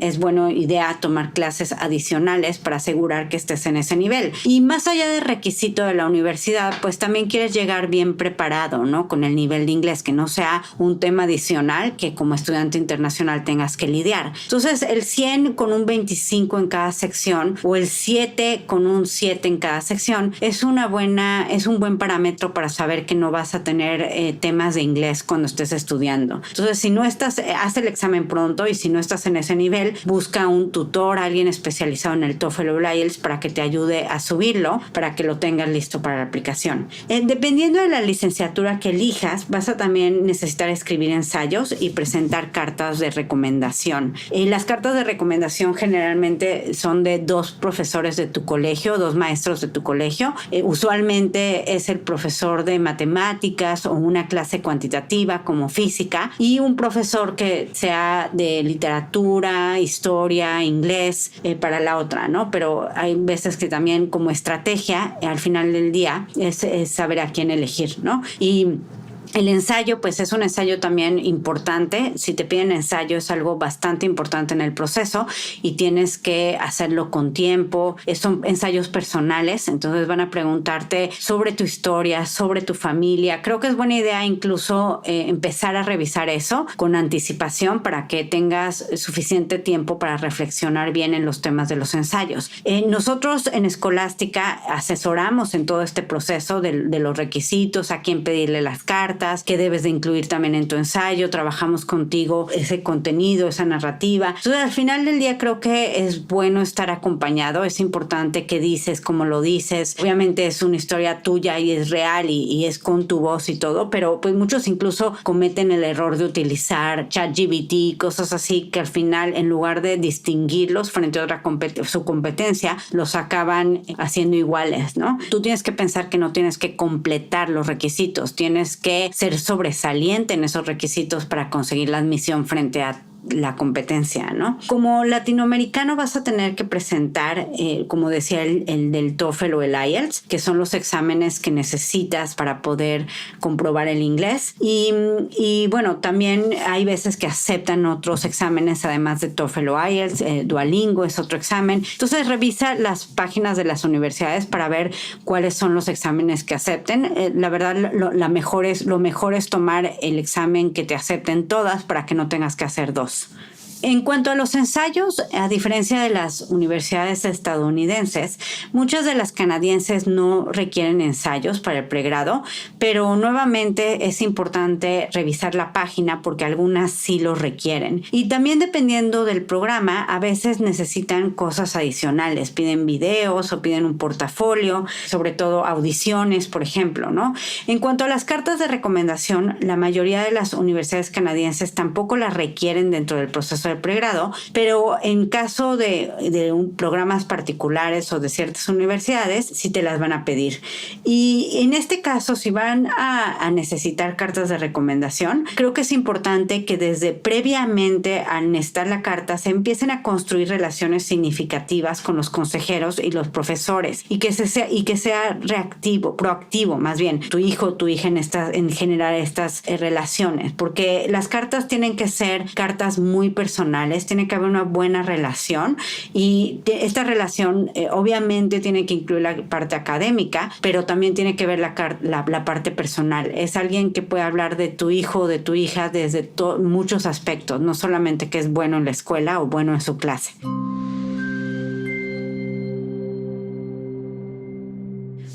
es buena idea tomar clases adicionales para asegurar que estés en ese nivel. Y más allá del requisito de la universidad, pues también quieres llegar bien preparado, ¿no? Con el nivel de inglés, que no sea un tema adicional que como estudiante internacional tengas que lidiar. Entonces, el 100 con un 25 en cada sección o el 7 con un 7 en cada sección es un buen parámetro para saber que no vas a tener temas de inglés cuando estés estudiando. Entonces, si no estás, haz el examen pronto, y si no estás en ese nivel, busca un tutor, alguien especializado en el TOEFL o el IELTS para que te ayude a subirlo, para que lo tengas listo para la aplicación. Dependiendo de la licenciatura que elijas, vas a también necesitar escribir ensayos y presentar cartas de recomendación. Las cartas de recomendación generalmente son de 2 profesores de tu colegio, 2 maestros de tu colegio. Usualmente es el profesor de matemáticas o una clase cuantitativa como física, y un profesor que sea de literatura, historia, inglés para la otra, ¿no? Pero hay veces que también como estrategia al final del día es saber a quién elegir, ¿no? Y el ensayo, pues es un ensayo también importante. Si te piden ensayo, es algo bastante importante en el proceso y tienes que hacerlo con tiempo. Son ensayos personales, entonces van a preguntarte sobre tu historia, sobre tu familia. Creo que es buena idea incluso empezar a revisar eso con anticipación para que tengas suficiente tiempo para reflexionar bien en los temas de los ensayos. Nosotros en Escolástica asesoramos en todo este proceso de los requisitos, a quién pedirle las cartas, que debes de incluir también en tu ensayo. Trabajamos contigo ese contenido, esa narrativa. Entonces, al final del día creo que es bueno estar acompañado. Es importante qué dices, cómo lo dices. Obviamente es una historia tuya y es real y es con tu voz y todo, pero pues muchos incluso cometen el error de utilizar ChatGPT, cosas así, que al final, en lugar de distinguirlos frente a su competencia, los acaban haciendo iguales, ¿no? Tú tienes que pensar que no tienes que completar los requisitos, tienes que ser sobresaliente en esos requisitos para conseguir la admisión frente a la competencia, ¿no? Como latinoamericano vas a tener que presentar, como decía, el del TOEFL o el IELTS, que son los exámenes que necesitas para poder comprobar el inglés. Y bueno, también hay veces que aceptan otros exámenes además de TOEFL o IELTS. Duolingo es otro examen. Entonces revisa las páginas de las universidades para ver cuáles son los exámenes que acepten. La verdad, lo mejor es tomar el examen que te acepten todas para que no tengas que hacer 2. En cuanto a los ensayos, a diferencia de las universidades estadounidenses, muchas de las canadienses no requieren ensayos para el pregrado, pero nuevamente es importante revisar la página porque algunas sí los requieren. Y también dependiendo del programa, a veces necesitan cosas adicionales, piden videos o piden un portafolio, sobre todo audiciones, por ejemplo, ¿no? En cuanto a las cartas de recomendación, la mayoría de las universidades canadienses tampoco las requieren dentro del proceso de pregrado, pero en caso de programas particulares o de ciertas universidades, sí te las van a pedir. Y en este caso, si van a necesitar cartas de recomendación, creo que es importante que desde previamente al necesitar la carta se empiecen a construir relaciones significativas con los consejeros y los profesores y que sea proactivo, más bien, tu hijo o tu hija en generar estas relaciones, porque las cartas tienen que ser cartas muy personales, tiene que haber una buena relación y esta relación obviamente tiene que incluir la parte académica, pero también tiene que ver la parte personal. Es alguien que puede hablar de tu hijo o de tu hija desde muchos aspectos, no solamente que es bueno en la escuela o bueno en su clase.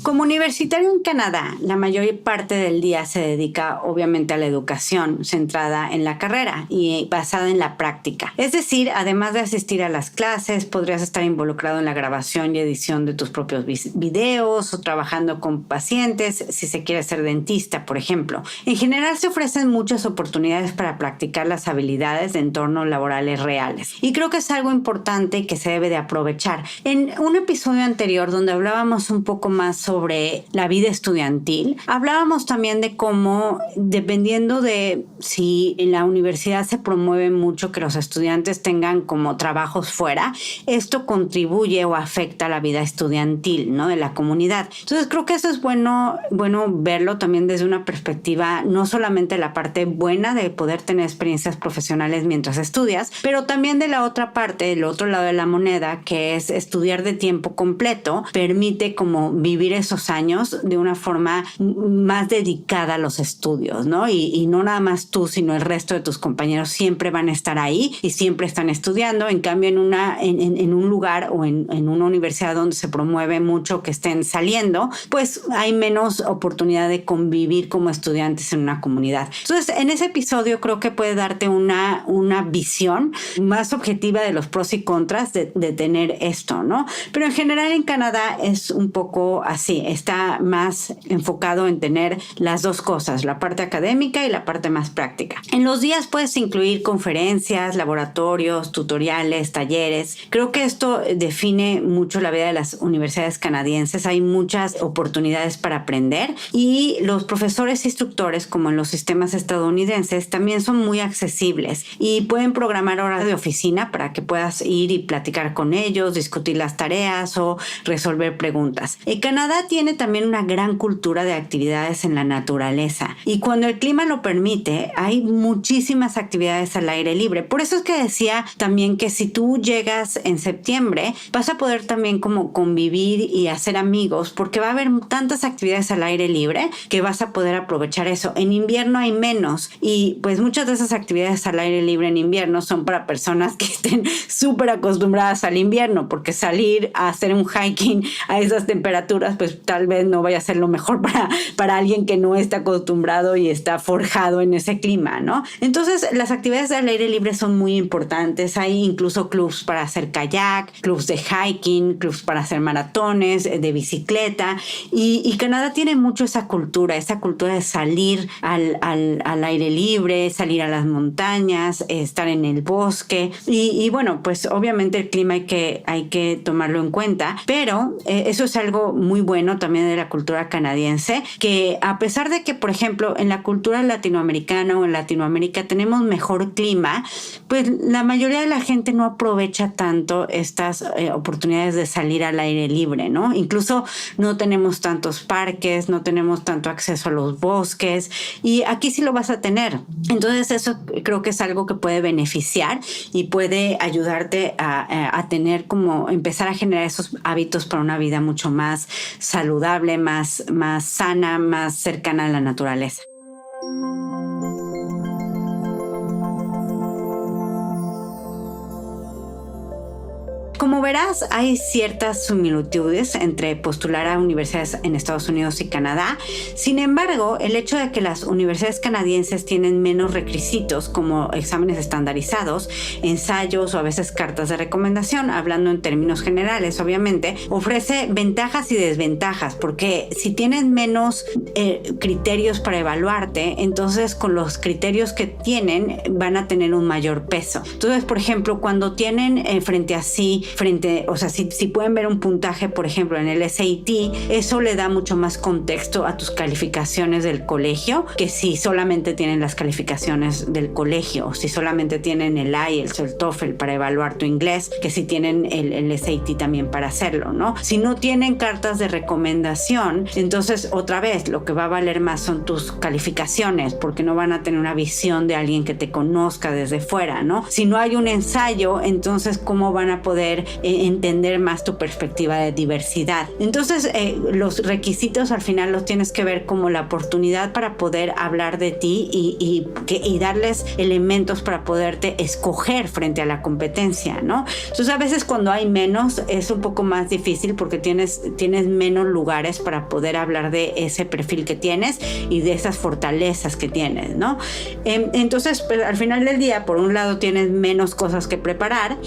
Como universitario en Canadá, la mayor parte del día se dedica obviamente a la educación centrada en la carrera y basada en la práctica. Es decir, además de asistir a las clases, podrías estar involucrado en la grabación y edición de tus propios videos o trabajando con pacientes si se quiere ser dentista, por ejemplo. En general se ofrecen muchas oportunidades para practicar las habilidades de entornos laborales reales. Y creo que es algo importante que se debe de aprovechar. En un episodio anterior donde hablábamos un poco más sobre la vida estudiantil, hablábamos también de cómo, dependiendo de si en la universidad se promueve mucho que los estudiantes tengan como trabajos fuera, esto contribuye o afecta a la vida estudiantil, ¿no?, de la comunidad. Entonces creo que eso es bueno verlo también desde una perspectiva, no solamente la parte buena de poder tener experiencias profesionales mientras estudias, pero también de la otra parte, del otro lado de la moneda, que es estudiar de tiempo completo, permite como vivir esos años de una forma más dedicada a los estudios, ¿no? Y no nada más tú, sino el resto de tus compañeros siempre van a estar ahí y siempre están estudiando. En cambio, en un lugar o en una universidad donde se promueve mucho que estén saliendo, pues hay menos oportunidad de convivir como estudiantes en una comunidad. Entonces, en ese episodio creo que puede darte una visión más objetiva de los pros y contras de tener esto, ¿no? Pero en general en Canadá es un poco así, está más enfocado en tener las dos cosas, la parte académica y la parte más práctica. En los días puedes incluir conferencias, laboratorios, tutoriales, talleres. Creo que esto define mucho la vida de las universidades canadienses. Hay muchas oportunidades para aprender y los profesores e instructores, como en los sistemas estadounidenses, también son muy accesibles y pueden programar horas de oficina para que puedas ir y platicar con ellos, discutir las tareas o resolver preguntas. Canadá tiene también una gran cultura de actividades en la naturaleza y cuando el clima lo permite hay muchísimas actividades al aire libre. Por eso es que decía también que si tú llegas en septiembre vas a poder también como convivir y hacer amigos porque va a haber tantas actividades al aire libre que vas a poder aprovechar eso. En invierno hay menos y pues muchas de esas actividades al aire libre en invierno son para personas que estén súper acostumbradas al invierno porque salir a hacer un hiking a esas temperaturas pues tal vez no vaya a ser lo mejor para alguien que no está acostumbrado y está forjado en ese clima, ¿no? Entonces las actividades al aire libre son muy importantes. Hay incluso clubs para hacer kayak, clubs de hiking, clubs para hacer maratones, de bicicleta y Canadá tiene mucho esa cultura de salir al aire libre, salir a las montañas, estar en el bosque y bueno, pues obviamente el clima hay que tomarlo en cuenta, pero eso es algo muy bueno también de la cultura canadiense, que a pesar de que, por ejemplo, en la cultura latinoamericana o en Latinoamérica tenemos mejor clima, pues la mayoría de la gente no aprovecha tanto estas oportunidades de salir al aire libre, ¿no? Incluso no tenemos tantos parques, no tenemos tanto acceso a los bosques y aquí sí lo vas a tener. Entonces eso creo que es algo que puede beneficiar y puede ayudarte a tener como empezar a generar esos hábitos para una vida mucho más saludable, más sana, más cercana a la naturaleza. como verás, hay ciertas similitudes entre postular a universidades en Estados Unidos y Canadá. Sin embargo, el hecho de que las universidades canadienses tienen menos requisitos como exámenes estandarizados, ensayos o a veces cartas de recomendación, hablando en términos generales, obviamente, ofrece ventajas y desventajas, porque si tienen menos criterios para evaluarte, entonces con los criterios que tienen van a tener un mayor peso. Entonces, por ejemplo, cuando tienen si pueden ver un puntaje, por ejemplo, en el SAT, eso le da mucho más contexto a tus calificaciones del colegio que si solamente tienen las calificaciones del colegio, o si solamente tienen el IELTS o el TOEFL para evaluar tu inglés, que si tienen el SAT también para hacerlo, ¿no? Si no tienen cartas de recomendación, entonces otra vez lo que va a valer más son tus calificaciones, porque no van a tener una visión de alguien que te conozca desde fuera, ¿no? Si no hay un ensayo, entonces ¿cómo van a poder entender más tu perspectiva de diversidad? Entonces los requisitos al final los tienes que ver como la oportunidad para poder hablar de ti y darles elementos para poderte escoger frente a la competencia, ¿no? Entonces a veces cuando hay menos es un poco más difícil porque tienes menos lugares para poder hablar de ese perfil que tienes y de esas fortalezas que tienes, ¿no? Entonces, pues, al final del día, por un lado tienes menos cosas que preparar,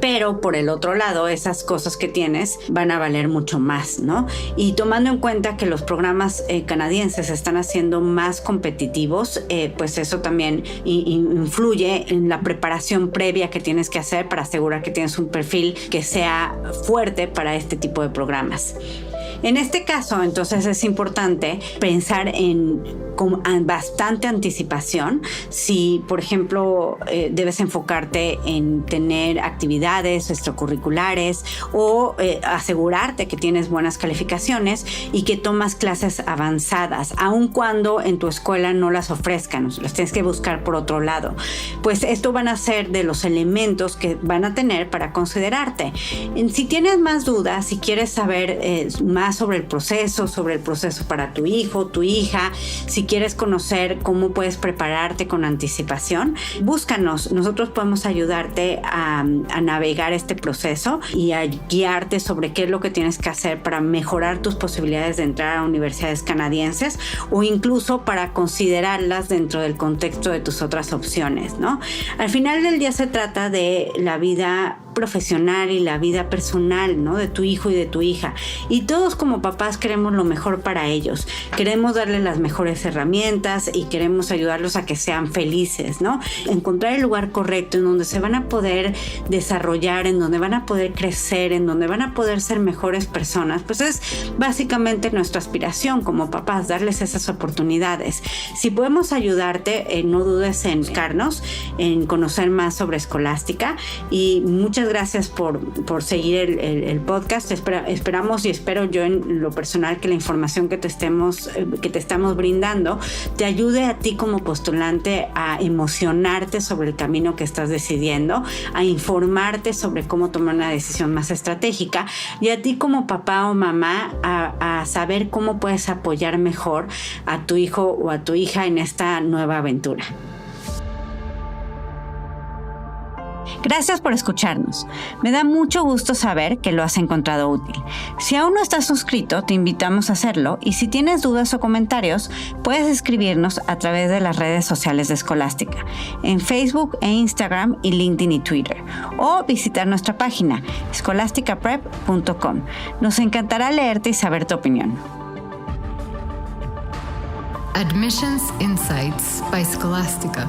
pero por el otro lado, esas cosas que tienes van a valer mucho más, ¿no? Y tomando en cuenta que los programas canadienses se están haciendo más competitivos, pues eso también influye en la preparación previa que tienes que hacer para asegurar que tienes un perfil que sea fuerte para este tipo de programas. En este caso, entonces, es importante pensar con bastante anticipación si, por ejemplo, debes enfocarte en tener actividades extracurriculares o asegurarte que tienes buenas calificaciones y que tomas clases avanzadas, aun cuando en tu escuela no las ofrezcan, las tienes que buscar por otro lado. Pues esto van a ser de los elementos que van a tener para considerarte. Si tienes más dudas, si quieres saber más sobre el proceso para tu hijo, tu hija, si quieres conocer cómo puedes prepararte con anticipación, búscanos. Nosotros podemos ayudarte a navegar este proceso y a guiarte sobre qué es lo que tienes que hacer para mejorar tus posibilidades de entrar a universidades canadienses o incluso para considerarlas dentro del contexto de tus otras opciones, ¿no? Al final del día se trata de la vida profesional y la vida personal, ¿no? De tu hijo y de tu hija. Y todos como papás queremos lo mejor para ellos. Queremos darles las mejores herramientas y queremos ayudarlos a que sean felices, ¿no? Encontrar el lugar correcto en donde se van a poder desarrollar, en donde van a poder crecer, en donde van a poder ser mejores personas, pues es básicamente nuestra aspiración como papás, darles esas oportunidades. Si podemos ayudarte, no dudes en buscarnos, en conocer más sobre Escolástica, y muchas gracias por seguir el podcast. Esperamos y espero yo en lo personal que la información que te estamos brindando te ayude a ti como postulante a emocionarte sobre el camino que estás decidiendo, a informarte sobre cómo tomar una decisión más estratégica, y a ti como papá o mamá a saber cómo puedes apoyar mejor a tu hijo o a tu hija en esta nueva aventura. Gracias por escucharnos. Me da mucho gusto saber que lo has encontrado útil. Si aún no estás suscrito, te invitamos a hacerlo, y si tienes dudas o comentarios, puedes escribirnos a través de las redes sociales de Escolástica, en Facebook e Instagram y LinkedIn y Twitter, o visitar nuestra página escolasticaprep.com. Nos encantará leerte y saber tu opinión. Admissions Insights by Scholastica.